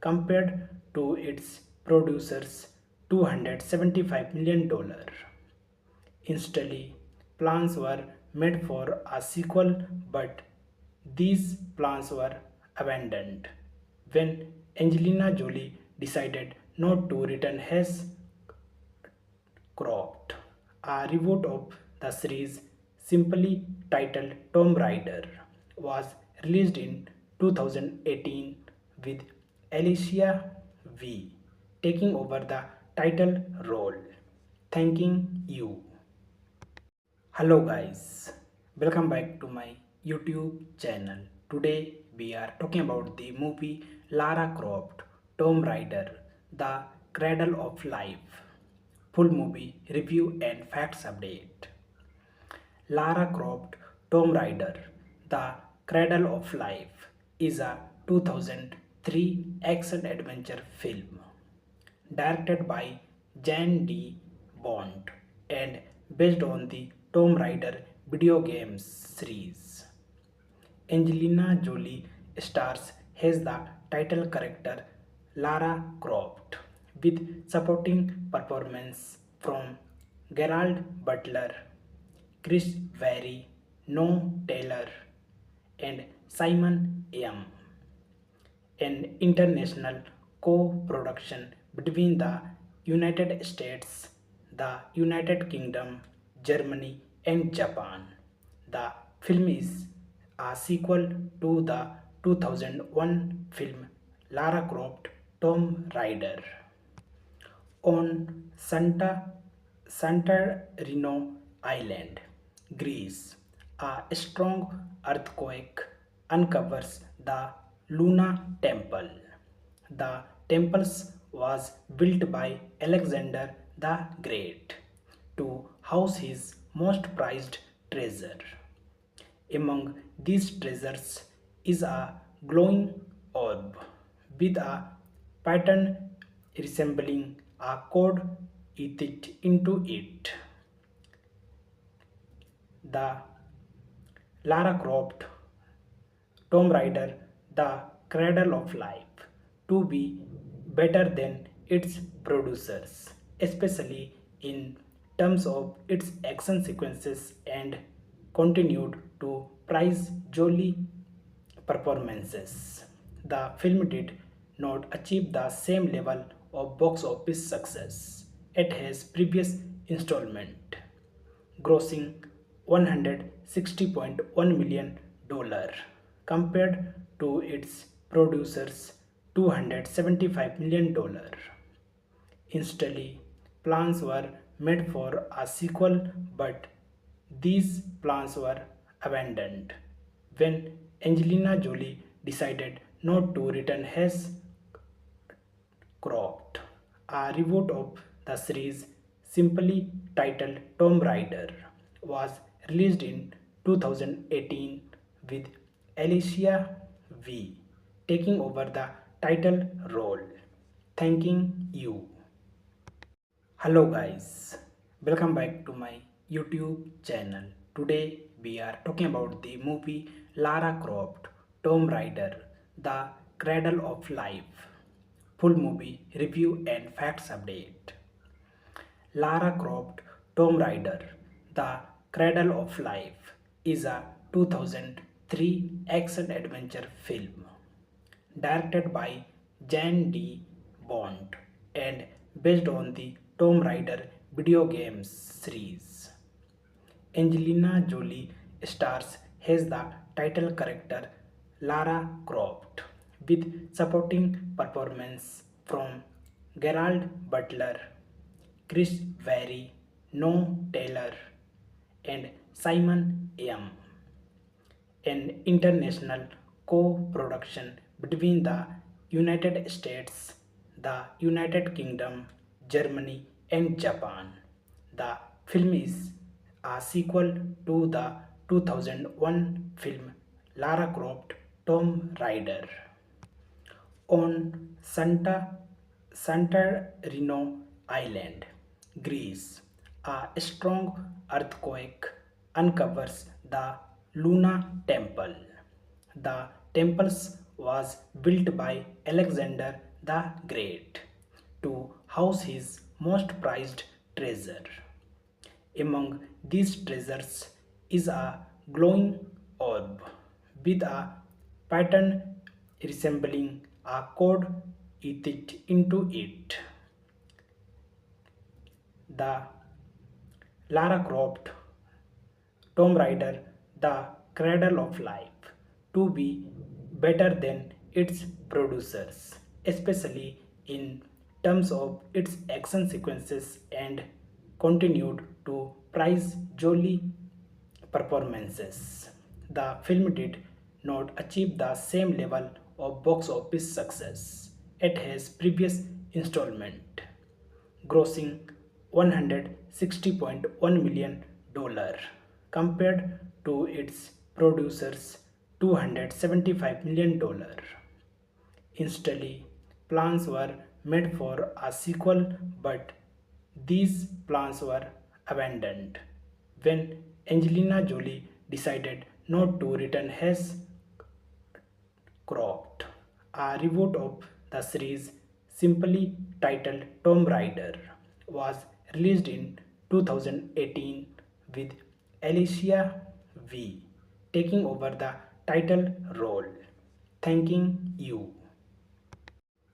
compared to its producer's $275 million. Instantly, plans were made for a sequel, but these plans were abandoned when Angelina Jolie decided not to return as Croft. A reboot of the series, simply titled Tomb Raider, was released in 2018 with Alicia V taking over the title role. Thanking you. Hello guys, welcome back to my YouTube channel. Today we are talking about the movie Lara Croft Tomb Raider The Cradle of Life. Full movie review and facts update. Lara Croft Tomb Raider The Cradle of Life is a 2003 action adventure film directed by Jan D. Bond and based on the Tomb Raider video games series. Angelina Jolie stars as the title character Lara Croft with supporting performance from Gerald Butler, Chris Vary, Noah Taylor, and Simon Yam, an international co-production between the United States, the United Kingdom, Germany, and Japan. The film is a sequel to the 2001 film Lara Croft Tomb Raider. On Santorini Island, Greece, a strong earthquake uncovers the Luna Temple. The temple was built by Alexander the Great to house his most prized treasure. Among these treasures is a glowing orb with a pattern resembling a code etched into it. The Lara Croft Tomb Raider The Cradle of Life to be better than its producers, especially in terms of its action sequences and continued to prize Jolie performances. The film did not achieve the same level of box office success at his previous installment, grossing $160.1 million compared to its producers $275 million. Instantly, plans were made for a sequel, but these plans were abandoned when Angelina Jolie decided not to return as Croft. A reboot of the series, simply titled Tomb Raider, was released in 2018 with Alicia V taking over the title role. Thanking you. Hello guys, welcome back to my YouTube channel. Today we are talking about the movie Lara Croft Tomb Raider The Cradle of Life. Full movie review and facts update. Lara Croft Tomb Raider The Cradle of Life is a 2003 action adventure film directed by Jan D. Bond and based on the Tomb Raider video games series. Angelina Jolie stars as the title character Lara Croft with supporting performance from Gerald Butler, Chris Vary, Noah Taylor, and Simon Yam, an international co-production between the United States, the United Kingdom, Germany, and Japan. The film is a sequel to the 2001 film Lara Croft Tomb Raider. On Santorini Island, Greece, a strong earthquake uncovers the Luna Temple. The temple was built by Alexander the Great to house his most prized treasure. Among these treasures is a glowing orb with a pattern resembling a code etched into it. The Lara Croft Tomb Raider, The Cradle of Life, to be better than its producers, especially in terms of its action sequences and continued to prize jolly performances. The film did not achieve the same level of box office success at his previous installment, grossing $160.1 million compared to its producers' $275 million. Instantly, plans were made for a sequel, but these plans were abandoned when Angelina Jolie decided not to return as Croft. A reboot of the series, simply titled Tomb Raider, was released in 2018 with Alicia V taking over the title role. Thanking you.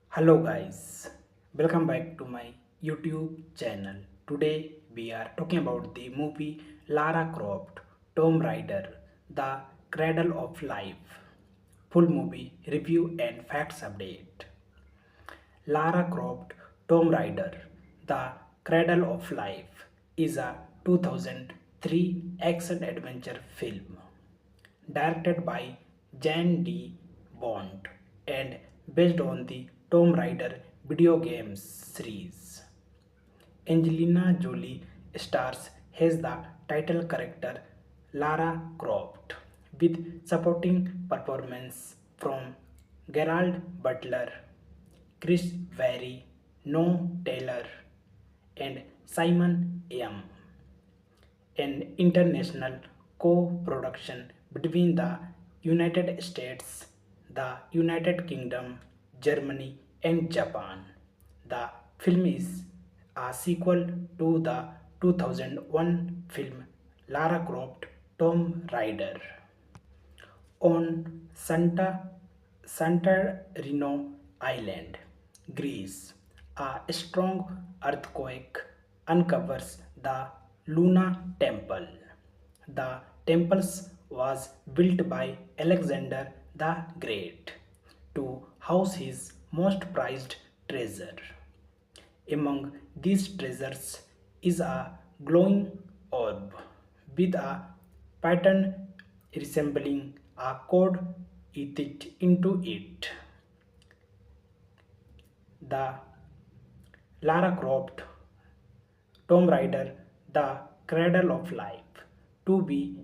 Hello guys, welcome back to my YouTube channel. Today we are talking about the movie Lara Croft Tomb Raider The Cradle of Life. Full movie review and facts update. Lara Croft Tomb Raider The Cradle of Life is a 2003 action adventure film directed by Jan D. Bond and based on the Tomb Raider video games series. Angelina Jolie stars as the title character Lara Croft with supporting performance from Gerald Butler, Chris Berry, No Taylor, and Simon Yam, an international co-production between the United States, the United Kingdom, Germany, and Japan. The film is a sequel to the 2001 film Lara Croft Tomb Raider. On Santorini Island, Greece, a strong earthquake uncovers the Luna Temple. The temple was built by Alexander the Great to house his most prized treasure. Among these treasures is a glowing orb with a pattern resembling a code etched into it. The Lara Croft Tomb Raider The Cradle of Life to be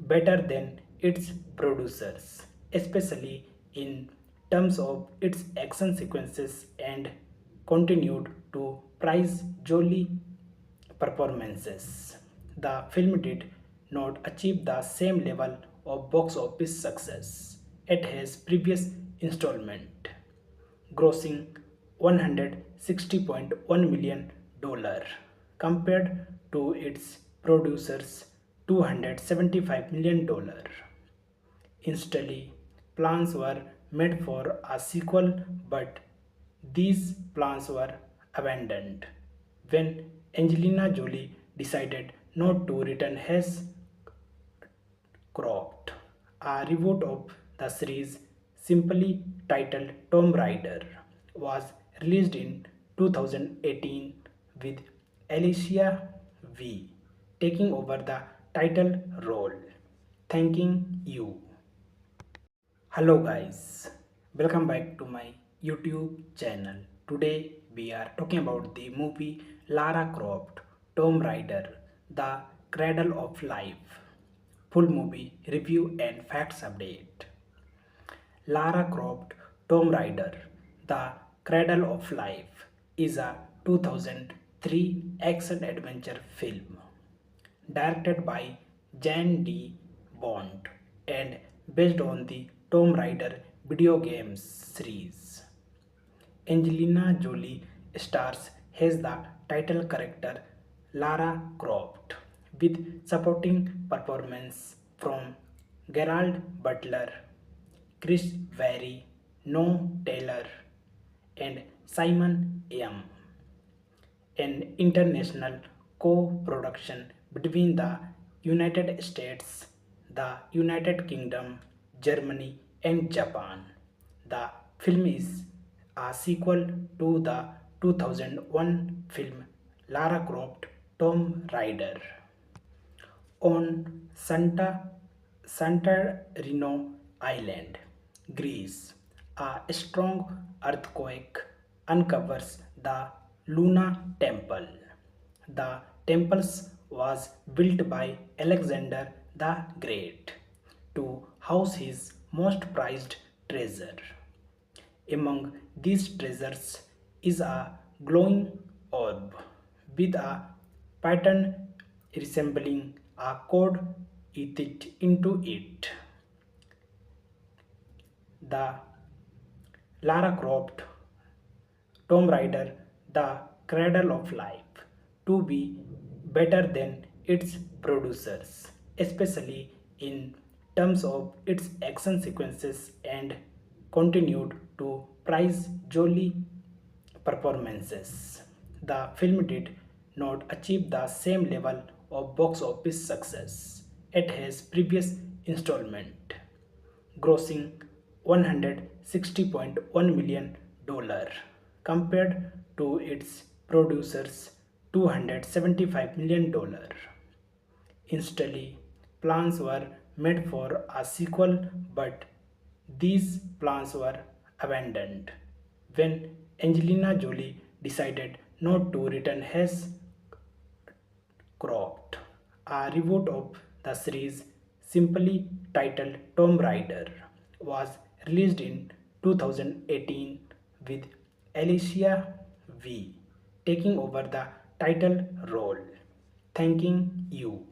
better than its producers, especially in terms of its action sequences and continued to prize jolly performances. The film did not achieve the same level of box office success at his previous installment, grossing $160.1 million compared to its producers' $275 million. Instantly, plans were made for a sequel, but these plans were abandoned when Angelina Jolie decided not to return as Croft. A reboot of the series, simply titled Tomb Raider, was released in 2018 with Alicia V taking over the title role. Thanking you. Hello guys, welcome back to my YouTube channel. Today we are talking about the movie Lara Croft Tomb Raider The Cradle of Life. Full movie review and facts update. Lara Croft Tomb Raider The Cradle of Life is a 2003 action adventure film directed by Jan D. Bond and based on the Tomb Raider video games series. Angelina Jolie stars as the title character Lara Croft with supporting performance from Gerald Butler, Chris Vary, No Taylor, and Simon Yam, an international co-production between the United States, the United Kingdom, Germany, and Japan. The film is a sequel to the 2001 film Lara Croft Tomb Raider. On Santorini Island, Greece, a strong earthquake uncovers the Luna Temple. The temple was built by Alexander the Great to house his most prized treasure. Among these treasures is a glowing orb with a pattern resembling a code etched into it. The Lara Croft Tomb Raider, The Cradle of Life, to be better than its producers, especially in terms of its action sequences and continued to praise Jolie performances. The film did not achieve the same level of box office success at his previous installment, grossing $160.1 million compared to its producers $275 million. Instantly, plans were made for a sequel, but these plans were abandoned when Angelina Jolie decided not to return as Croft. A reboot of the series, simply titled Tomb Raider, was released in 2018 with Alicia V taking over the title role. Thanking you.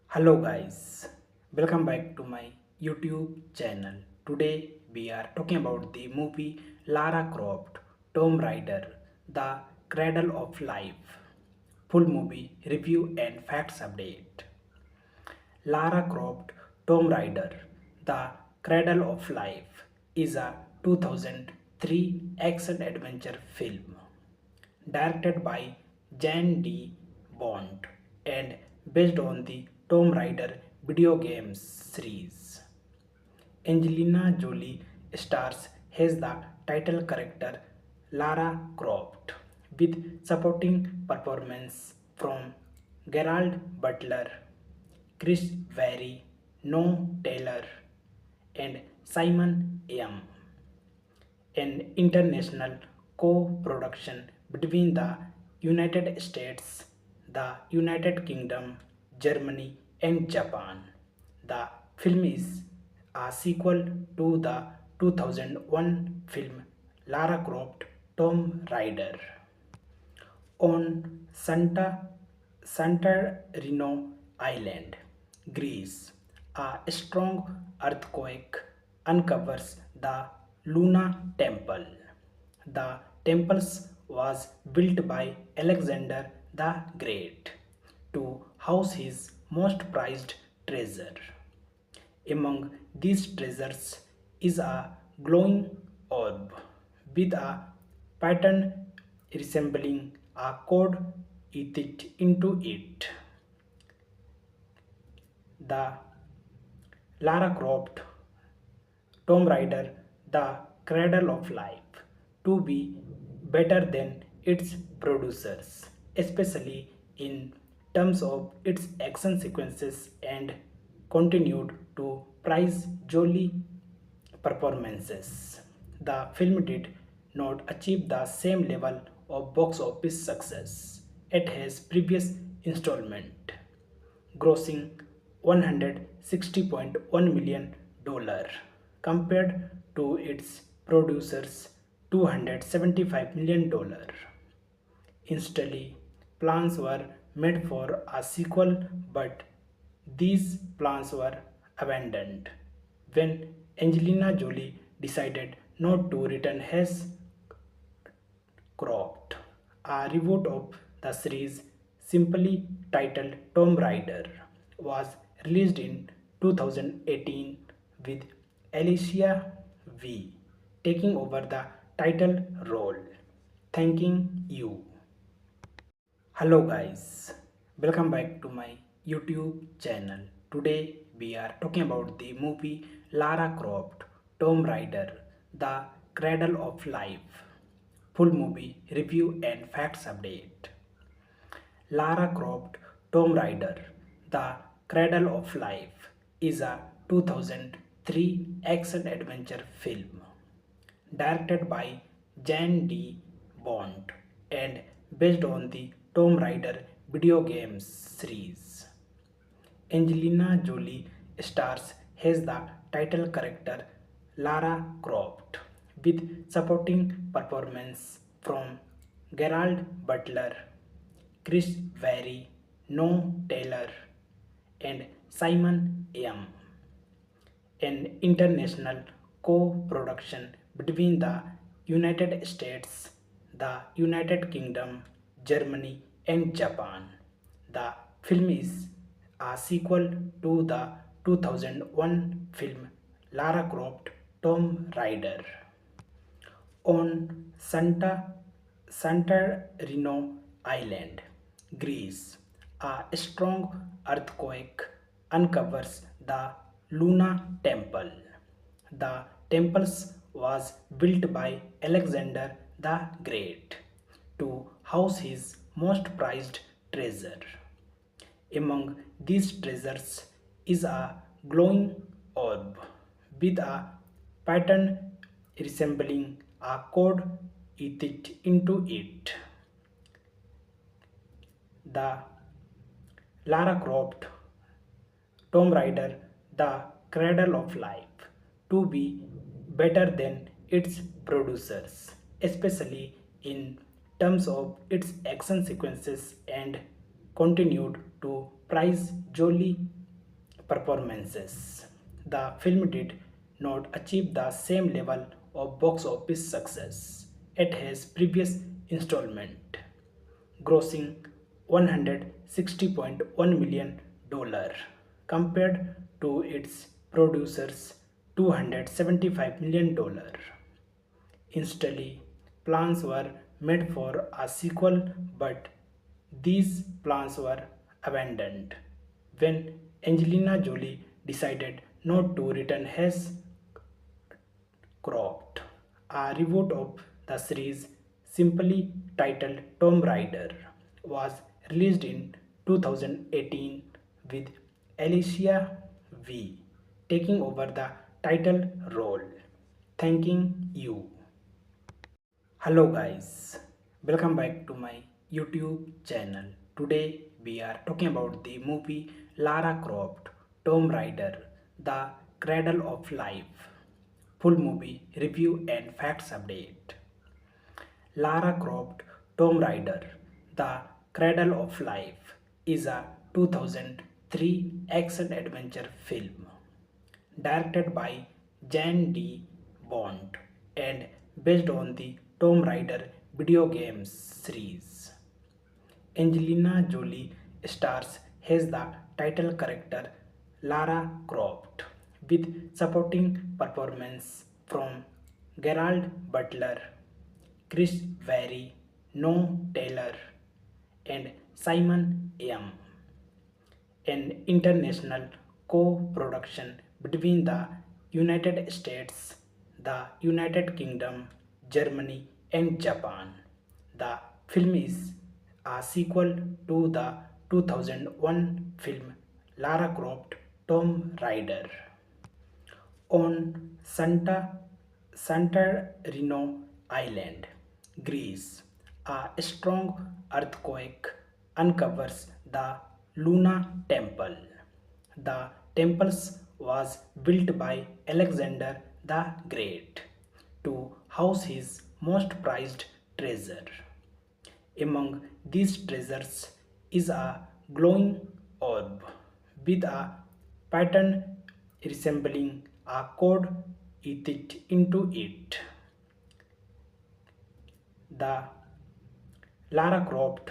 Hello guys, welcome back to my YouTube channel. Today we are talking about the movie Lara Croft Tomb Raider The Cradle of Life. Full movie review and facts update. Lara Croft Tomb Raider The Cradle of Life is a 2003 action adventure film directed by Jan D. Bond and based on the Tomb Raider video games series. Angelina Jolie stars as the title character Lara Croft with supporting performance from Gerald Butler, Chris Vary, No Taylor, and Simon Yam, an international co-production between the United States, the United Kingdom, Germany, and Japan. The film is a sequel to the 2001 film Lara Croft Tomb Raider. On Santorini Island, Greece, a strong earthquake uncovers the Luna Temple. The temple was built by Alexander the Great to house his most prized treasure. Among these treasures is a glowing orb with a pattern resembling a code etched into it. The Lara Croft Tomb Raider The Cradle of Life to be better than its producers, especially in terms of its action sequences and continued to praise Jolie performances. The film did not achieve the same level of box office success at his previous installment, grossing $160.1 million compared to its producers $275 million. Instantly, plans were made for a sequel, but these plans were abandoned when Angelina Jolie decided not to return as Croft. A reboot of the series, simply titled Tomb Raider, was released in 2018 with Alicia V taking over the title role. Thanking you. Hello guys, welcome back to my YouTube channel. Today we are talking about the movie Lara Croft Tomb Raider The Cradle of Life. Full movie review and facts update. Lara Croft Tomb Raider The Cradle of Life is a 2003 action adventure film directed by Jan D. Bond and based on the Tomb Raider video game series. Angelina Jolie stars as the title character Lara Croft with supporting performance from Gerald Butler, Chris Vary, No Taylor, and Simon Yam, an international co-production between the United States, the United Kingdom, Germany, and Japan. The film is a sequel to the 2001 film Lara Croft Tomb Raider. On Santorini Island, Greece, a strong earthquake uncovers the Luna Temple. The temple was built by Alexander the Great to house his most prized treasure. Among these treasures is a glowing orb with a pattern resembling a code etched into it. The Lara Croft Tomb Raider The Cradle of Life to be better than its producers, especially in terms of its action sequences and continued to prize Jolie performances. The film did not achieve the same level of box office success at his previous installment, grossing $160.1 million compared to its producers $275 million. Instantly, plans were made for a sequel, but these plans were abandoned when Angelina Jolie decided not to return as Croft. A reboot of the series, simply titled Tomb Raider, was released in 2018 with Alicia V taking over the title role. Thanking you. Hello guys, welcome back to my YouTube channel. Today we are talking about the movie Lara Croft Tomb Raider The Cradle of Life. Full movie review and facts update. Lara Croft Tomb Raider The Cradle of Life is a 2003 action adventure film directed by Jan D. Bond and based on the Tomb Raider video game series. Angelina Jolie stars as the title character Lara Croft with supporting performance from Gerald Butler, Chris Vary, No Taylor, and Simon Yam, an international co-production between the United States, the United Kingdom, Germany, and Japan. The film is a sequel to the 2001 film Lara Croft Tomb Raider. On Santorini Island, Greece, a strong earthquake uncovers the Luna Temple. The temple was built by Alexander the Great to house his most prized treasure. Among these treasures is a glowing orb with a pattern resembling a code etched into it. The Lara Croft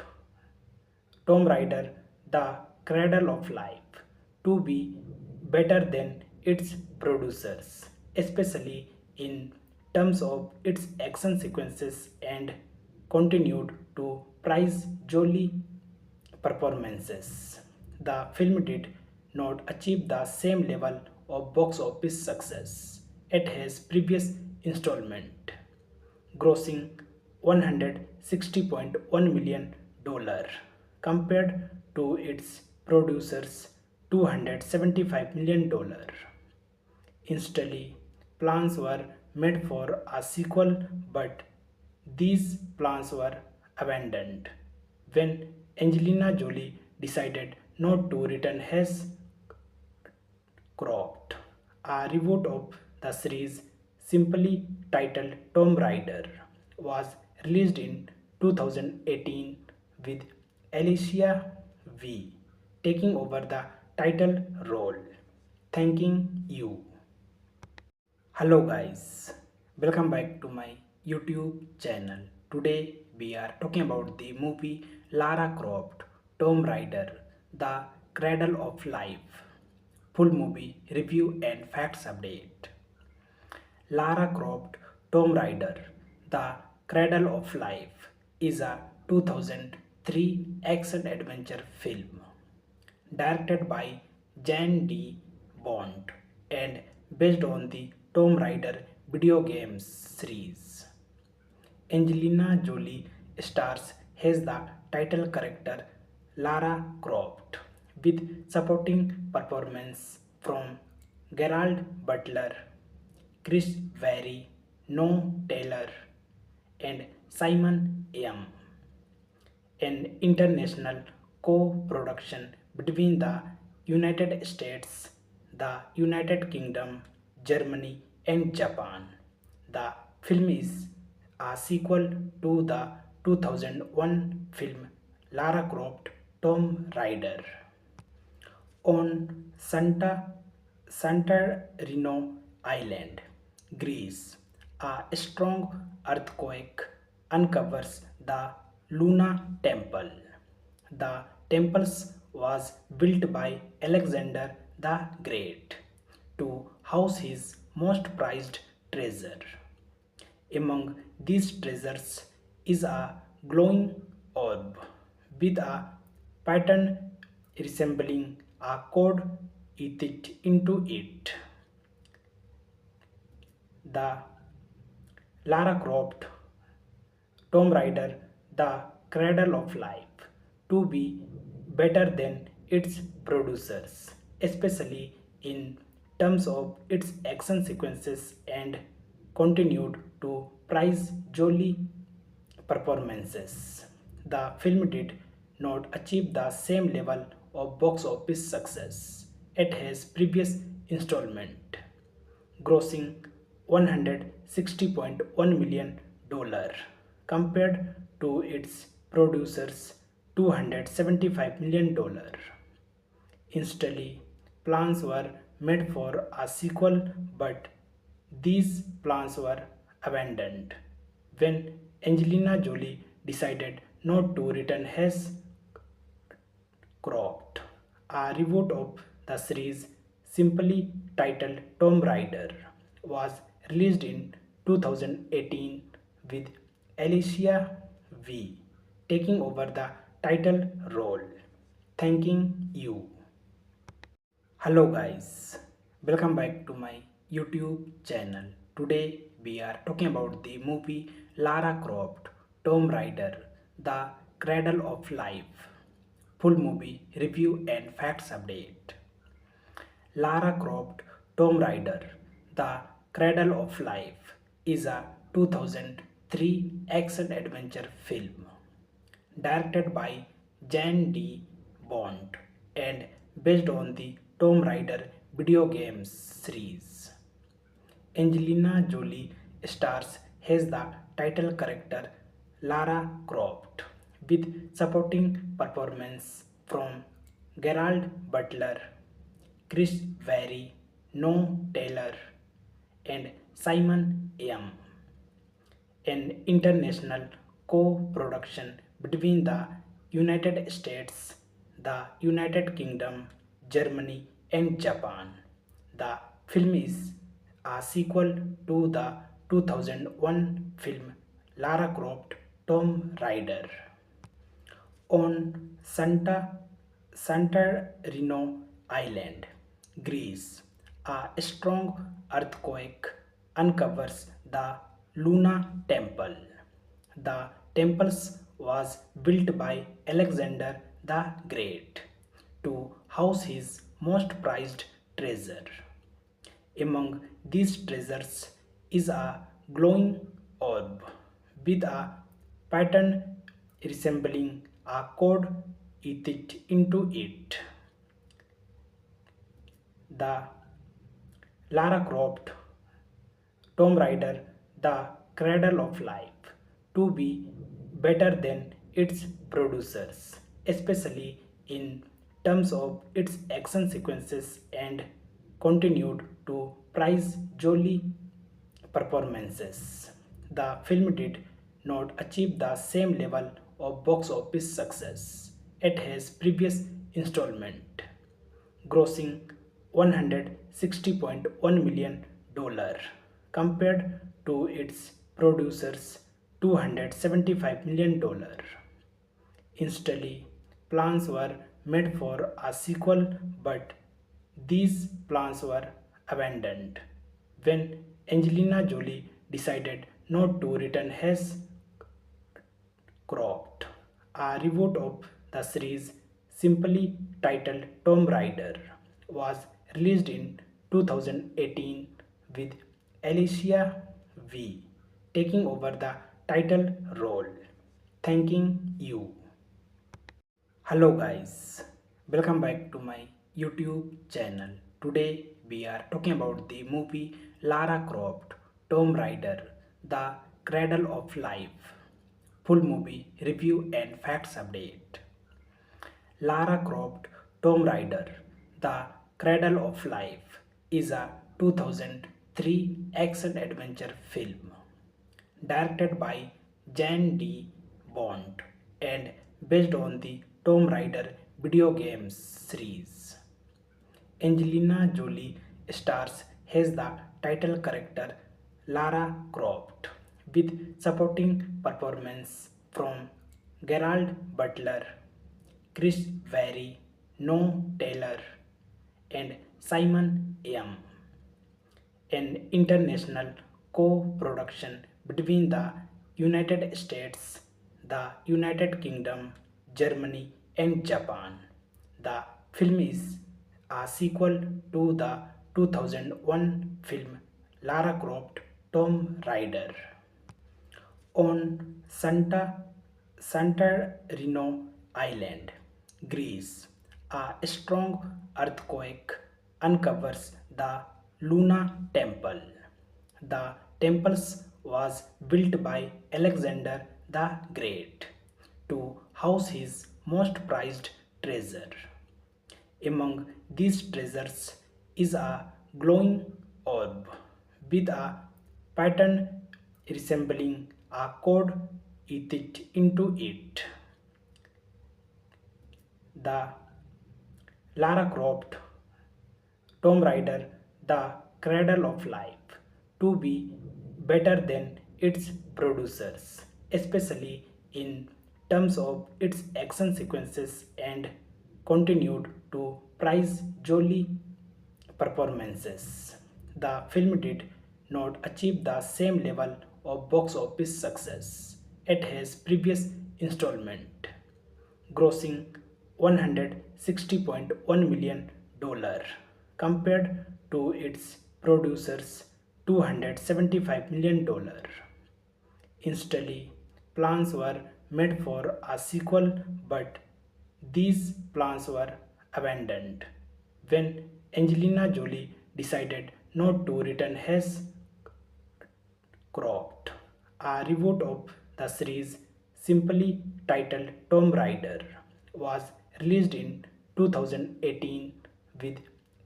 Tomb Raider, The Cradle of Life, to be better than its producers, especially in terms of its action sequences and continued to prize jolly performances. The film did not achieve the same level of box office success at his previous installment, grossing $160.1 million compared to its producers' $275 million. Instantly, plans were made for a sequel, but these plans were abandoned when Angelina Jolie decided not to return as Croft. A reboot of the series, simply titled Tomb Raider, was released in 2018 with Alicia V taking over the title role. Thanking you. Hello guys, welcome back to my YouTube channel. Today we are talking about the movie Lara Croft Tomb Raider The Cradle of Life. Full movie review and facts update. Lara Croft Tomb Raider The Cradle of Life is a 2003 action adventure film directed by Jan D. Bond and based on the Tomb Raider video games series. Angelina Jolie stars as the title character Lara Croft with supporting performance from Gerald Butler, Chris Vary, Noah Taylor, and Simon Yam, an international co-production between the United States, the United Kingdom, Germany, and Japan. The film is a sequel to the 2001 film Lara Croft Tomb Raider. On Santorini Island, Greece, a strong earthquake uncovers the Luna Temple. The temple was built by Alexander the Great to house his most prized treasure. Among these treasures is a glowing orb with a pattern resembling a code etched into it. The Lara Croft Tomb Raider The Cradle of Life to be better than its producers, especially in terms of its action sequences and continued to prize jolly performances. The film did not achieve the same level of box office success at his previous installment, grossing $160.1 million compared to its producers' $275 million. Instantly, plans were made for a sequel, but these plans were abandoned when Angelina Jolie decided not to return as Croft. A reboot of the series, simply titled Tomb Raider, was released in 2018 with Alicia V taking over the title role. Thanking you. Hello guys, welcome back to my YouTube channel. Today we are talking about the movie Lara Croft Tomb Raider The Cradle of Life. Full movie review and facts update. Lara Croft Tomb Raider The Cradle of Life is a 2003 action adventure film directed by Jan D. Bond and based on the Tomb Raider video games series. Angelina Jolie stars as the title character Lara Croft, with supporting performance from Gerald Butler, Chris Vary, No Taylor, and Simon Yam, an international co-production between the United States, the United Kingdom, Germany, and Japan. The film is a sequel to the 2001 film Lara Croft Tomb Raider. On Santorini Island, Greece, a strong earthquake uncovers the Luna Temple. The temple was built by Alexander the Great to house his most prized treasure. Among these treasures is a glowing orb with a pattern resembling a code etched into it. The Lara Croft Tomb Raider, The Cradle of Life, to be better than its producers, especially in terms of its action sequences and continued to prize Jolie performances. The film did not achieve the same level of box office success at his previous installment, grossing $160.1 million compared to its producers' $275 million. Instantly, plans were made for a sequel, but these plans were abandoned when Angelina Jolie decided not to return as Croft. A reboot of the series, simply titled Tomb Raider, was released in 2018 with Alicia V taking over the title role. Thanking you. Hello guys, welcome back to my YouTube channel. Today we are talking about the movie Lara Croft Tomb Raider, The Cradle of Life. Full movie review and facts update. Lara Croft Tomb Raider, The Cradle of Life is a 2003 action adventure film directed by Jan D. Bond and based on the Tomb Raider video game series. Angelina Jolie stars as the title character Lara Croft, with supporting performance from Gerald Butler, Chris Vary, No Taylor, and Simon Yam, an international co-production between the United States, the United Kingdom, Germany, and Japan. The film is a sequel to the 2001 film Lara Croft Tomb Raider. On Santorini Island, Greece, a strong earthquake uncovers the Luna Temple. The temple was built by Alexander the Great to house his most prized treasure. Among these treasures is a glowing orb with a pattern resembling a code etched into it. The Lara Croft Tomb Raider, The Cradle of Life, to be better than its producers, especially in terms of its action sequences and continued to prize Jolie performances. The film did not achieve the same level of box office success at his previous installment, grossing $160.1 million compared to its producers' $275 million. Instantly, plans were made for a sequel, but these plans were abandoned when Angelina Jolie decided not to return as Croft, a reboot of the series simply titled Tomb Raider, was released in 2018 with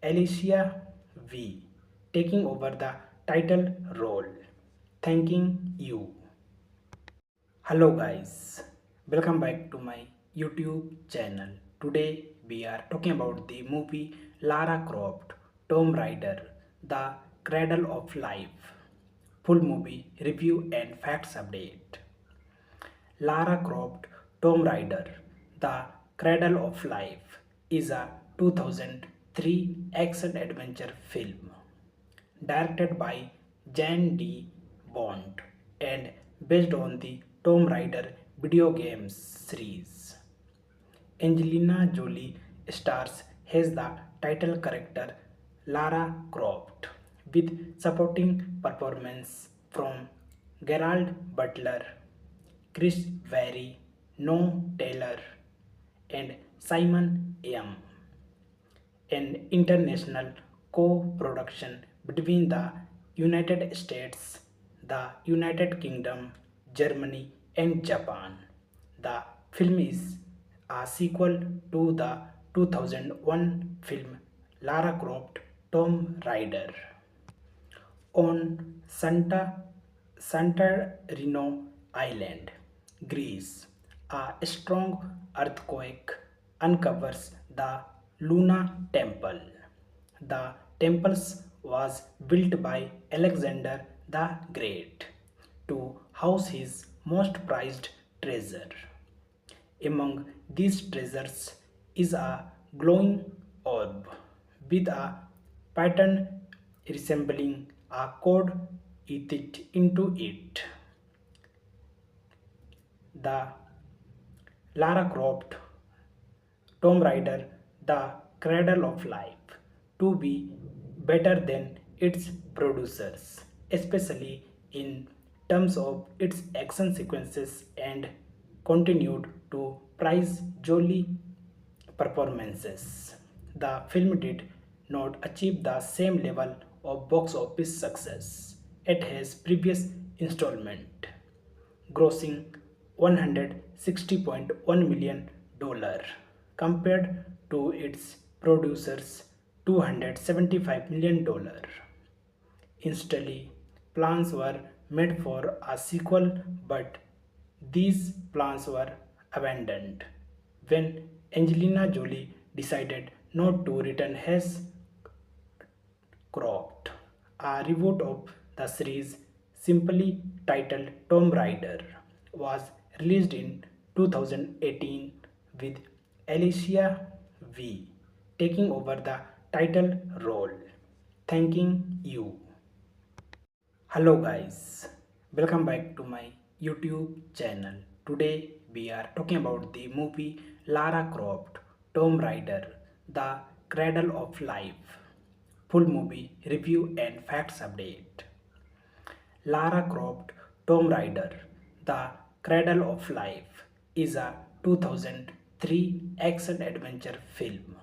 Alicia V taking over the title role. Thanking you. Hello guys, welcome back to my YouTube channel. Today we are talking about the movie Lara Croft Tomb Raider The Cradle of Life. Full movie review and facts update. Lara Croft Tomb Raider The Cradle of Life is a 2003 action adventure film directed by Jan D. Bond and based on the Tomb Raider video games series. Angelina Jolie stars as the title character Lara Croft with supporting performance from Gerald Butler, Chris Vary, No Taylor, and Simon Yam, an international co-production between the United States, the United Kingdom, Germany, and Japan. The film is a sequel to the 2001 film Lara Croft Tomb Raider. On Santorini Island, Greece, a strong earthquake uncovers the Luna Temple. The temple was built by Alexander the Great to house his most prized treasure. Among these treasures is a glowing orb with a pattern resembling a code etched into it. The Lara Croft Tomb Raider The Cradle of Life to be better than its producers, especially in terms of its action sequences and continued to praise Jolie performances. The film did not achieve the same level of box office success at his previous installment, grossing $160.1 million compared to its producers' $275 million. Instantly, plans were made for a sequel, but these plans were abandoned when Angelina Jolie decided not to return as Croft. A reboot of the series, simply titled Tomb Raider, was released in 2018 with Alicia V taking over the title role. Thanking you. Hello guys, welcome back to my YouTube channel. Today we are talking about the movie Lara Croft Tomb Raider The Cradle of Life. Full movie review and facts update. Lara Croft Tomb Raider The Cradle of Life is a 2003 action adventure film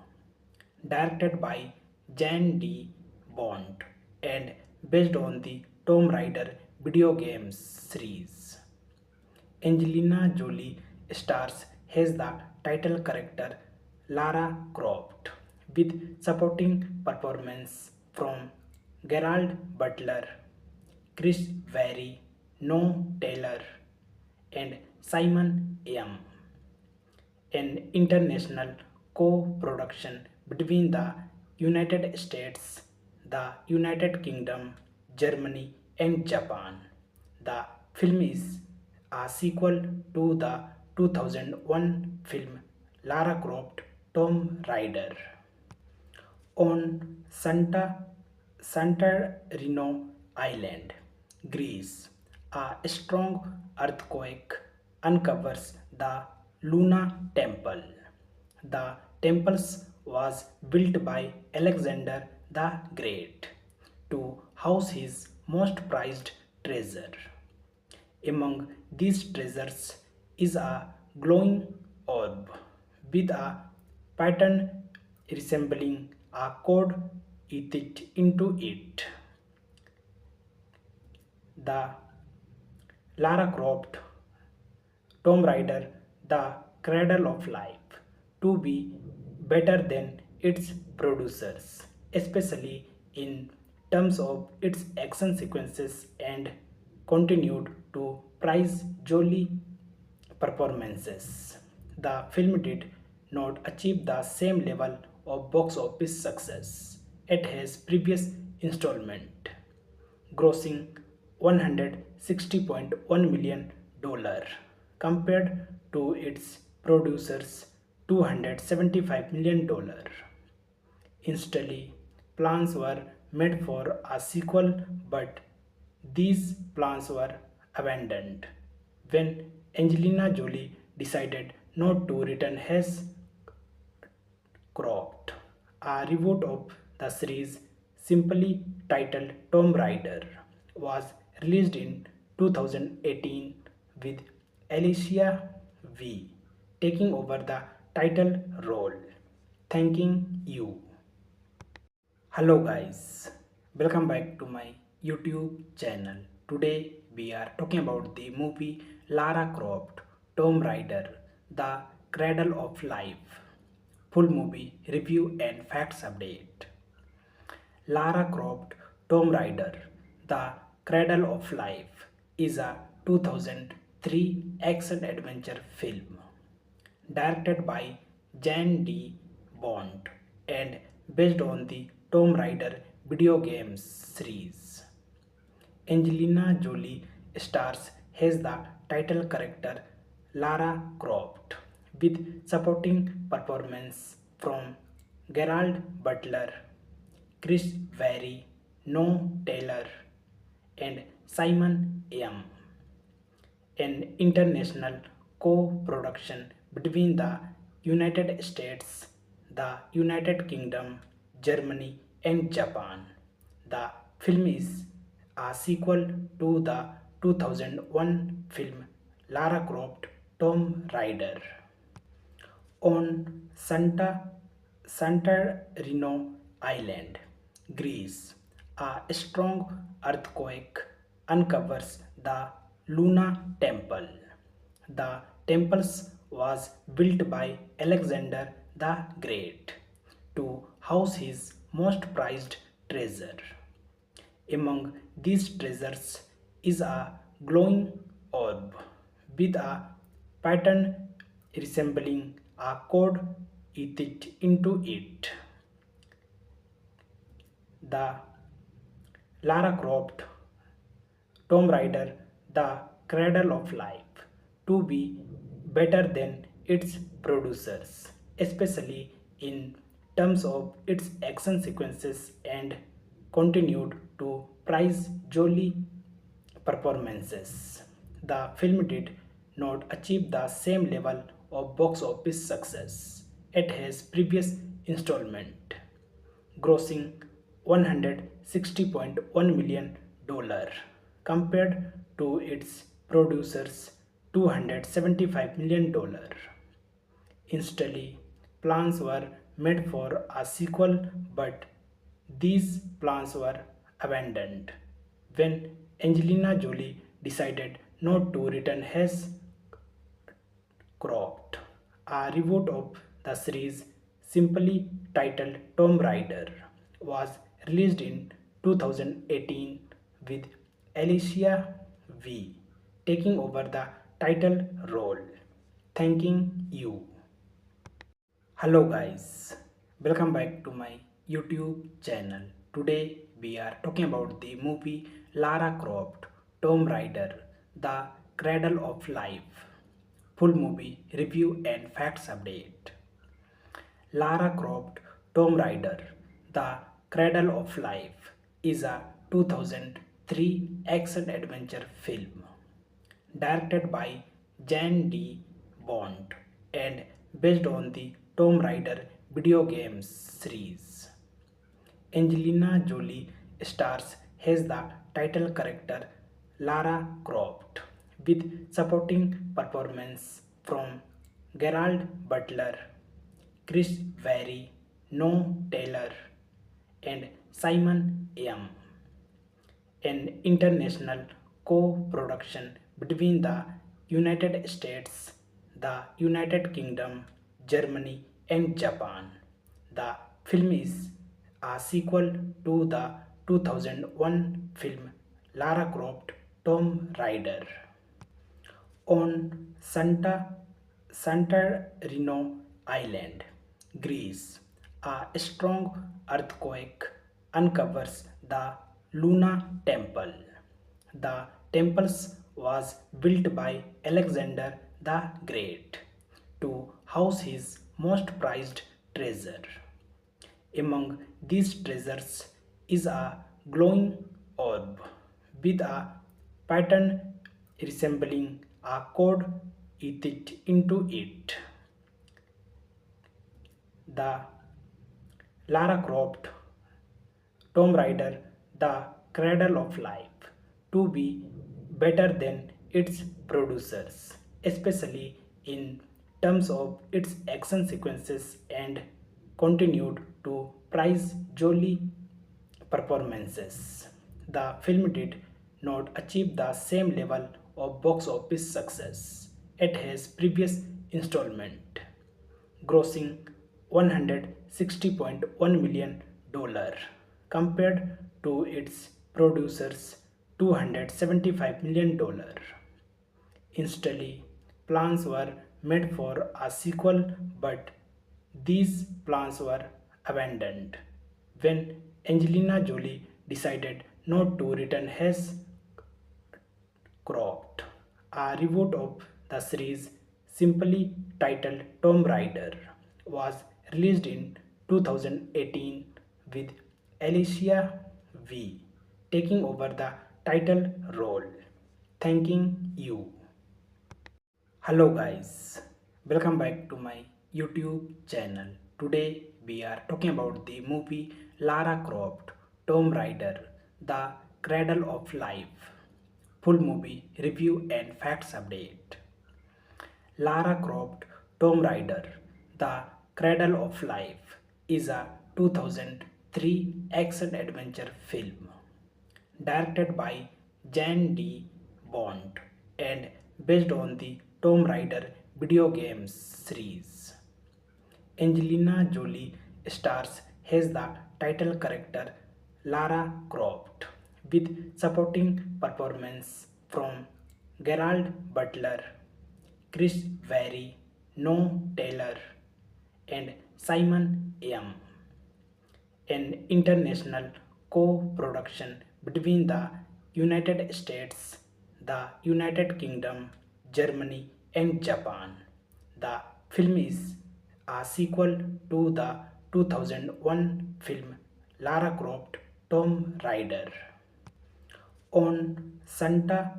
directed by Jan D. Bond and based on the Tomb Raider video games series. Angelina Jolie stars as the title character Lara Croft with supporting performance from Gerald Butler, Chris Vary, No Taylor, and Simon Yam, an international co-production between the United States, the United Kingdom, Germany, and Japan. The film is a sequel to the 2001 film Lara Croft Tomb Raider. On Santorini Island, Greece, a strong earthquake uncovers the Luna Temple. The temple was built by Alexander the Great to house his most prized treasure. Among these treasures is a glowing orb with a pattern resembling a code etched into it. The Lara Croft, Tomb Raider, The Cradle of Life, to be better than its producers, especially in terms of its action sequences and continued to prize jolly performances. The film did not achieve the same level of box office success at his previous installment, grossing $160.1 million compared to its producers' $275 million. Instantly, plans were made for a sequel, but these plans were abandoned when Angelina Jolie decided not to return as Croft. A reboot of the series, simply titled Tomb Raider, was released in 2018 with Alicia V taking over the title role. Thanking you. Hello guys, welcome back to my YouTube channel. Today we are talking about the movie Lara Croft Tomb Raider The Cradle of Life. Full movie review and facts update. Lara Croft Tomb Raider The Cradle of Life is a 2003 action adventure film directed by Jan D. Bond and based on the Tomb Raider video games series. Angelina Jolie stars as the title character Lara Croft with supporting performance from Gerald Butler, Chris Vary, No Taylor, and Simon Yam, an international co-production between the United States, the United Kingdom, Germany, and Japan. The film is a sequel to the 2001 film Lara Croft Tomb Raider. On Santorini Island, Greece, a strong earthquake uncovers the Luna Temple. The temple was built by Alexander the Great to house his most prized treasure. Among these treasures is a glowing orb with a pattern resembling a code etched into it. The Lara Croft Tomb Raider The Cradle of Life to be better than its producers, especially in terms of its action sequences and continued to prize jolly performances. The film did not achieve the same level of box office success at his previous installment, grossing $160.1 million compared to its producers' $275 million. Instantly, plans were made for a sequel, but these plans were abandoned when Angelina Jolie decided not to return as Croft. A reboot of the series, simply titled Tomb Raider, was released in 2018 with Alicia V taking over the title role. Thanking you. Hello guys, welcome back to my YouTube channel. Today we are talking about the movie Lara Croft Tomb Raider The Cradle of Life. Full movie review and facts update. Lara Croft Tomb Raider The Cradle of Life is a 2003 action adventure film directed by Jan D. Bond and based on the Tomb Raider video games series. Angelina Jolie stars as the title character Lara Croft with supporting performance from Gerald Butler, Chris Vary, No Taylor, and Simon Yam, an international co-production between the United States, the United Kingdom, Germany, and Japan. The film is a sequel to the 2001 film Lara Croft Tomb Raider. On Santorini Island, Greece, a strong earthquake uncovers the Luna Temple. The temple was built by Alexander the Great to house his most prized treasure. Among these treasures is a glowing orb with a pattern resembling a code etched into it. The Lara Croft Tomb Raider, The Cradle of Life, to be better than its producers, especially in terms of its action sequences and continued to prize jolly performances. The film did not achieve the same level of box office success at his previous installment, grossing $160.1 million compared to its producers' $275 million. Instantly, plans were made for a sequel, but these plans were abandoned when Angelina Jolie decided not to return as Croft. A reboot of the series, simply titled Tomb Raider, was released in 2018 with Alicia V taking over the title role. Thanking you. Hello guys, welcome back to my YouTube channel. Today we are talking about the movie Lara Croft Tomb Raider The Cradle of Life. Full movie review and facts update. Lara Croft Tomb Raider The Cradle of Life is a 2003 action adventure film directed by Jan D. Bond and based on the Tomb Raider video game series. Angelina Jolie stars as the title character Lara Croft with supporting performance from Gerald Butler, Chris Vary, No Taylor, and Simon Yam, an international co-production between the United States, the United Kingdom, Germany, and Japan. The film is a sequel to the 2001 film Lara Croft Tomb Raider. On Santorini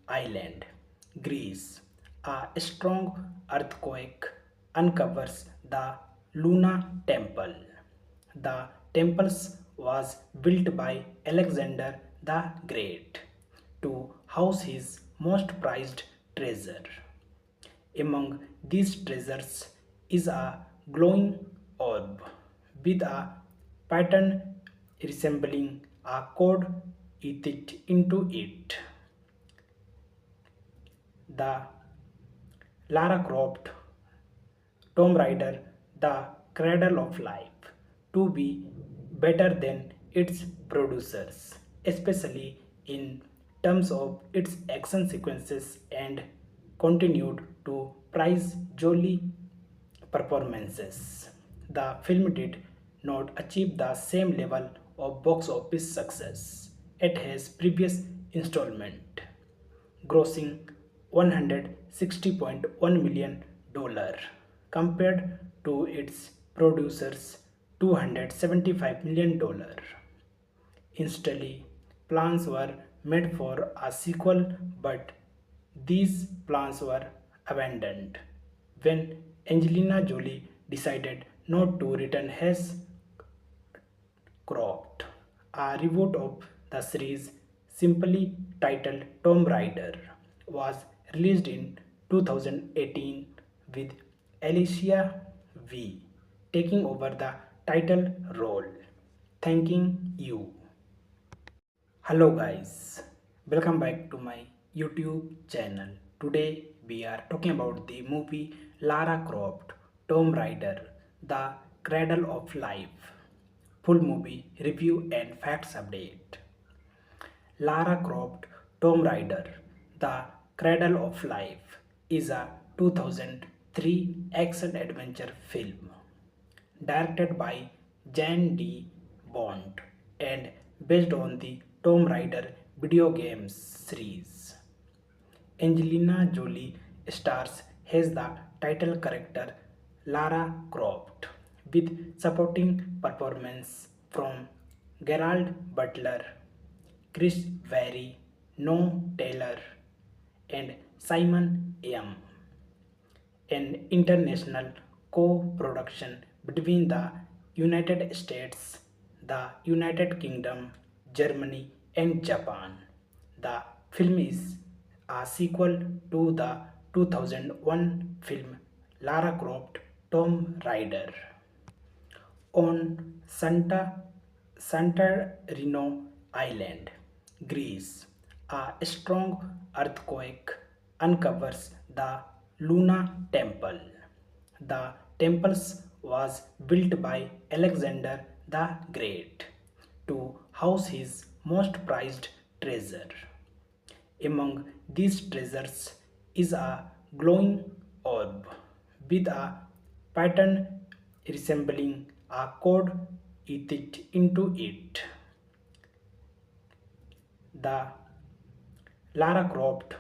Island, Greece, a strong earthquake uncovers the Luna Temple. The temple was built by Alexander the Great to house his most prized treasure. Among these treasures is a glowing orb with a pattern resembling a code etched into it. The Lara Croft Tomb Raider The Cradle of Life to be better than its producers, especially in terms of its action sequences and continued to prize jolly performances. The film did not achieve the same level of box office success at his previous installment, grossing $160.1 million compared to its producers' $275 million. Instantly, plans were made for a sequel, but these plans were abandoned when Angelina Jolie decided not to return as Croft. A reboot of the series, simply titled Tomb Raider, was released in 2018 with Alicia V taking over the title role. Thanking you. Hello guys, Welcome back to my YouTube channel. Today we are talking about the movie Lara Croft Tomb Raider The Cradle of Life. Full movie review and facts update. Lara Croft Tomb Raider The Cradle of Life is a 2003 action adventure film directed by Jan D. Bond and based on the Tomb Raider video games series. Angelina Jolie stars as the title character Lara Croft with supporting performance from Gerald Butler, Chris Vary, No Taylor, and Simon Yam, an international co-production between the United States, the United Kingdom, Germany, and Japan. The film is a sequel to the 2001 film Lara Croft Tomb Raider. On Santorini Island, Greece, a strong earthquake uncovers the Luna Temple. The temple was built by Alexander the Great to house his most prized treasure. Among these treasures is a glowing orb with a pattern resembling a code etched into it. The Lara Croft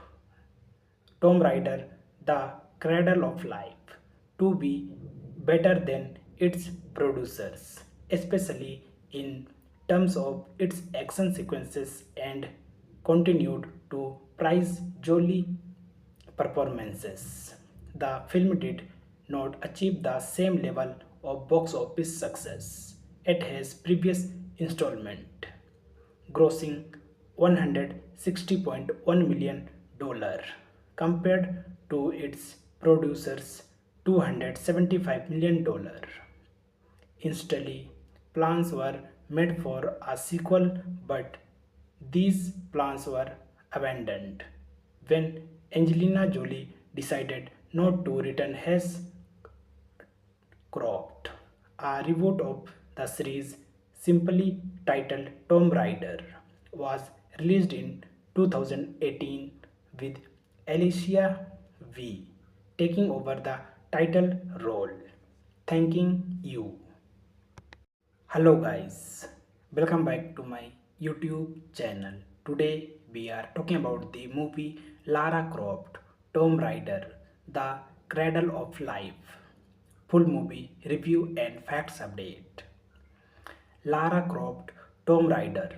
Tomb Raider The Cradle of Life to be better than its producers, especially in terms of its action sequences and continued to prize Jolie performances. The film did not achieve the same level of box office success at his previous installment, grossing $160.1 million compared to its producers' $275 million. Instantly, plans were made for a sequel, but these plans were abandoned when Angelina Jolie decided not to return as Croft. A reboot of the series, simply titled Tomb Raider, was released in 2018 with Alicia V taking over the title role. Thanking you. Hello guys, welcome back to my YouTube channel. Today we are talking about the movie Lara Croft Tomb Raider The Cradle of Life. Full movie review and facts update. Lara Croft Tomb Raider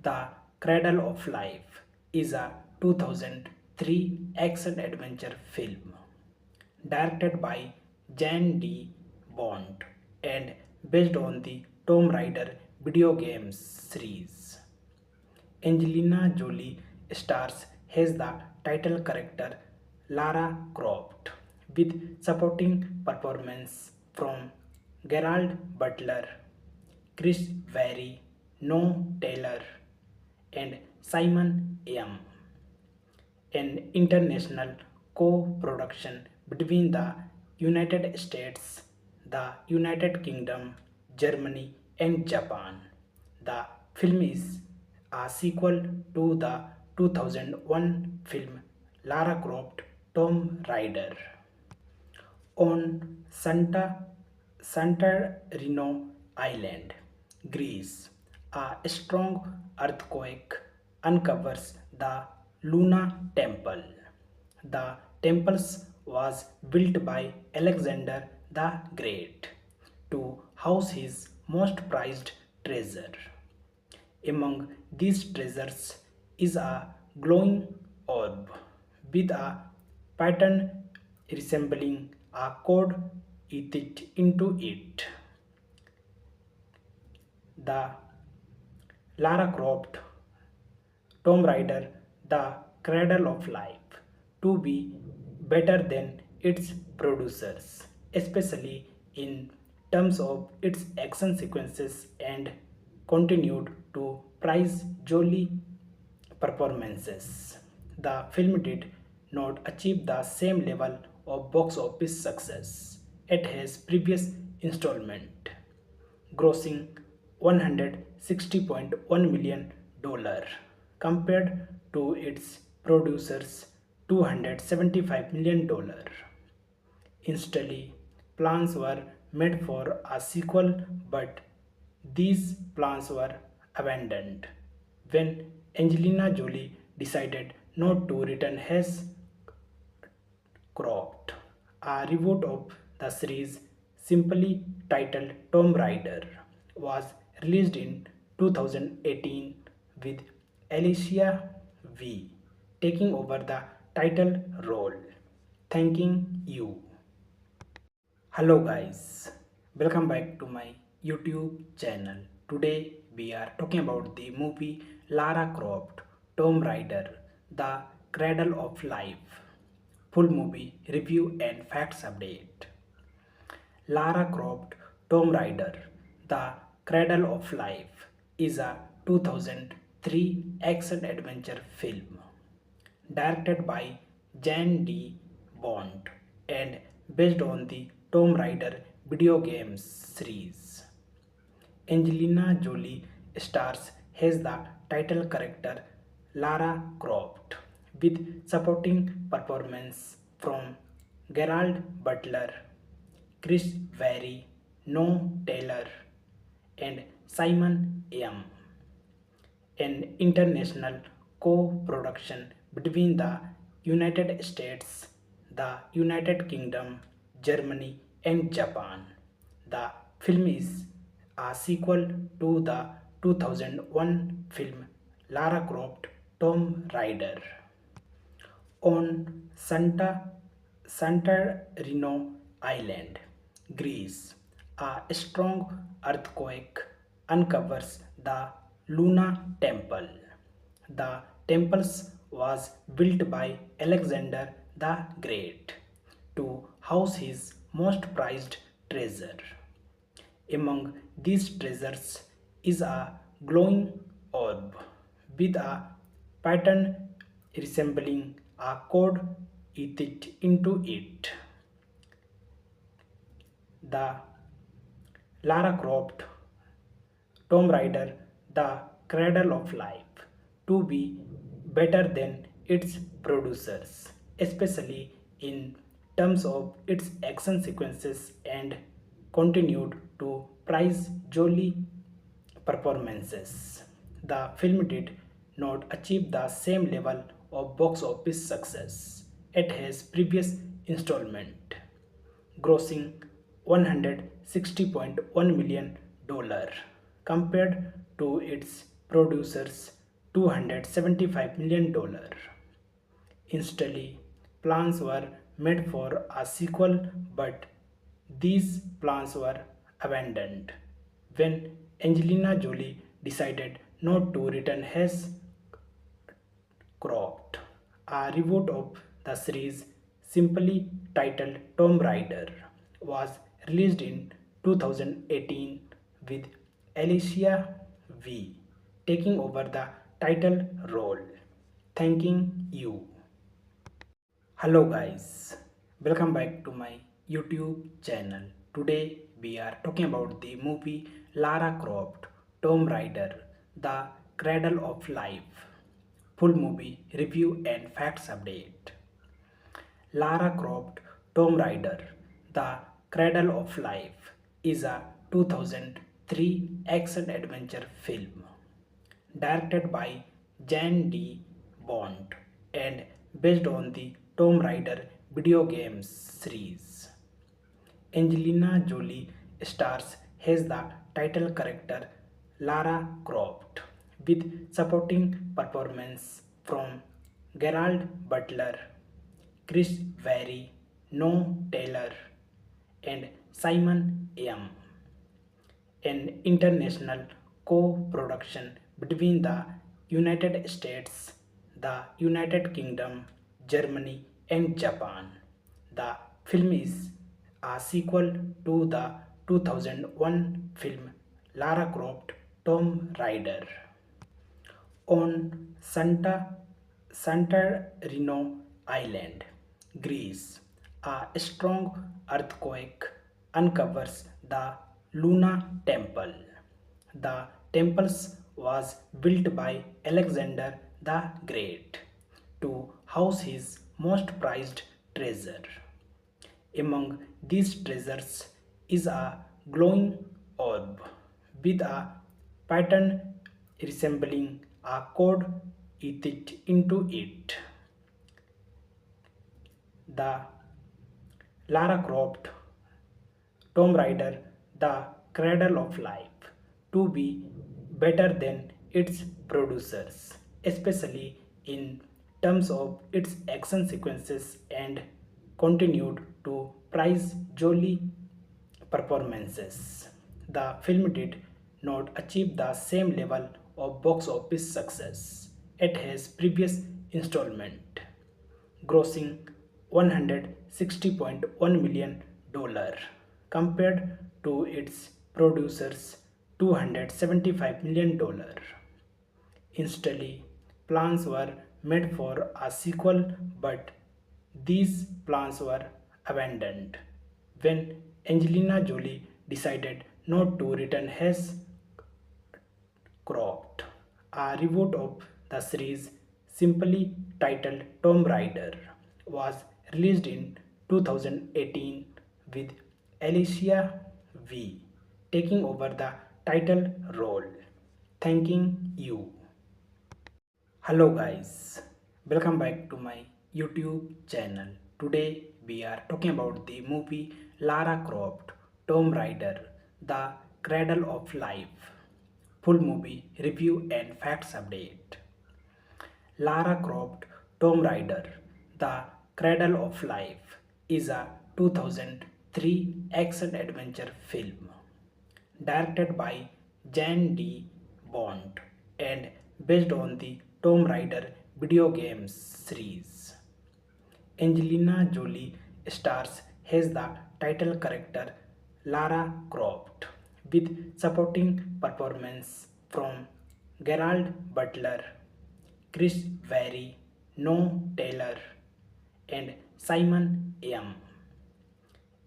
The Cradle of Life is a 2003 action adventure film directed by Jan D. Bond and based on the Tomb Raider video games series. Angelina Jolie stars as the title character Lara Croft with supporting performance from Gerald Butler, Chris Vary, No Taylor, and Simon Yam, an international co-production between the United States, the United Kingdom, Germany, and Japan. The film is a sequel to the 2001 film Lara Croft Tomb Raider. On Santorini Island, Greece, a strong earthquake uncovers the Luna Temple. The temple was built by Alexander the Great to house his most prized treasure. Among these treasures is a glowing orb with a pattern resembling a code etched into it. The Lara Croft Tomb Raider The Cradle of Life to be better than its producers, especially in terms of its action sequences and continued to prize Jolie performances. The film did not achieve the same level of box office success at his previous installment, grossing $160.1 million compared to its producer's $275 million. Instantly, plans were made for a sequel, but these plans were abandoned when Angelina Jolie decided not to return as Croft. A reboot of the series, simply titled Tomb Raider, was released in 2018 with Alicia V taking over the title role. Thanking you. Hello guys, welcome back to my YouTube channel. Today we are talking about the movie Lara Croft Tomb Raider The Cradle of Life. Full movie review and facts update. Lara Croft Tomb Raider The Cradle of Life is a 2003 action adventure film directed by Jan D. Bond and based on the Tomb Raider video games series. Angelina Jolie stars as the title character Lara Croft with supporting performance from Gerald Butler, Chris Vary, Noah Taylor, and Simon Yam, an international co-production between the United States, the United Kingdom, Germany, and Japan. The film is a sequel to the 2001 film Lara Croft Tomb Raider. On Santorini Island, Greece, a strong earthquake uncovers the Luna Temple. The temple was built by Alexander the Great to house his most prized treasure. Among these treasures is a glowing orb with a pattern resembling a code etched into it. The Lara Croft Tomb Raider The Cradle of Life to be better than its producers, especially in terms of its action sequences and continued to prize Jolie performances. The film did not achieve the same level of box office success at his previous installment, grossing $160.1 million compared to its producer's $275 million. Instantly, plans were made for a sequel, but these plans were abandoned when Angelina Jolie decided not to return as Croft. A reboot of the series, simply titled Tomb Raider, was released in 2018 with Alicia V taking over the title role. Thanking you. Hello guys, welcome back to my YouTube channel. Today we are talking about the movie Lara Croft Tomb Raider The Cradle of Life. Full movie review and facts update. Lara Croft Tomb Raider The Cradle of Life is a 2003 action adventure film directed by Jan D. Bond and based on the Tomb Raider video games series. Angelina Jolie stars as the title character Lara Croft with supporting performance from Gerald Butler, Chris Vary, Noah Taylor, and Simon Yam, an international co-production between the United States, the United Kingdom, Germany, and Japan. The film is a sequel to the 2001 film Lara Croft Tomb Raider. On Santorini Island, Greece, a strong earthquake uncovers the Luna Temple. The temple was built by Alexander the Great to house his most prized treasure. Among these treasures is a glowing orb with a pattern resembling a code etched into it. The Lara Croft Tomb Raider, The Cradle of Life, to be better than its producers, especially in terms of its action sequences and continued to prize Jolie performances. The film did not achieve the same level of box office success at his previous installment, grossing $160.1 million compared to its producers $275 million. Instantly, plans were made for a sequel, but these plans were abandoned when Angelina Jolie decided not to return as Croft. A reboot of the series, simply titled Tomb Raider, was released in 2018 with Alicia V taking over the title role. Thanking you. Hello guys, welcome back to my YouTube channel. Today we are talking about the movie Lara Croft Tomb Raider The Cradle of Life. Full movie review and facts update. Lara Croft Tomb Raider The Cradle of Life is a 2003 action adventure film directed by Jan D. Bond and based on the Tomb Raider video games series. Angelina Jolie stars as the title character Lara Croft with supporting performance from Gerald Butler, Chris Berry, No Taylor, and Simon Yam,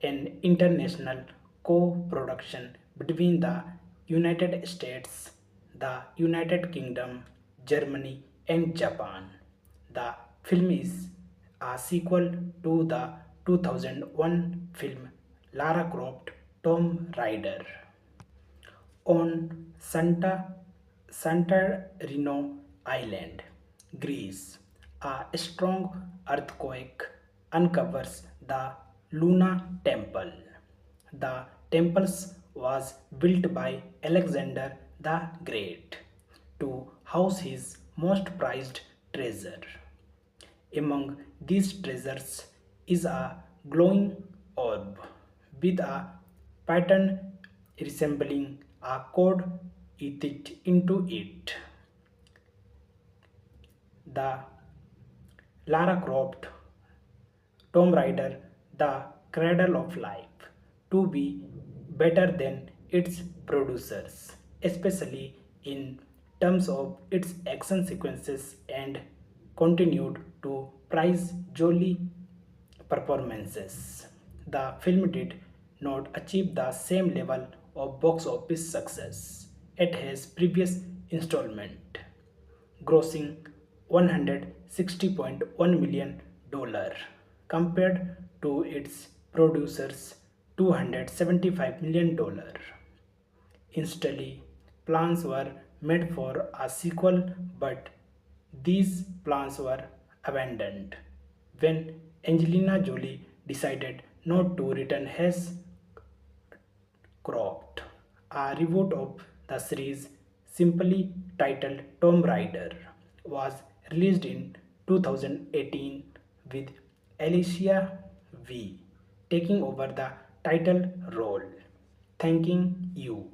an international co-production between the United States, the United Kingdom, Germany, and Japan. The film is a sequel to the 2001 film Lara Croft Tomb Raider. On Santorini Island, Greece, a strong earthquake uncovers the Luna Temple. The temple was built by Alexander the Great to house his most prized treasure. Among these treasures is a glowing orb with a pattern resembling a code etched into it. The Lara Croft Tomb Raider The Cradle of Life to be better than its producers, especially in terms of its action sequences and continued to prize Jolie performances. The film did not achieve the same level of box office success at his previous installment, grossing $160.1 million compared to its producers $275 million. Instantly, plans were made for a sequel, but these plans were abandoned when Angelina Jolie decided not to return as Croft. A reboot of the series, simply titled Tomb Raider, was released in 2018 with Alicia V taking over the title role. Thanking you.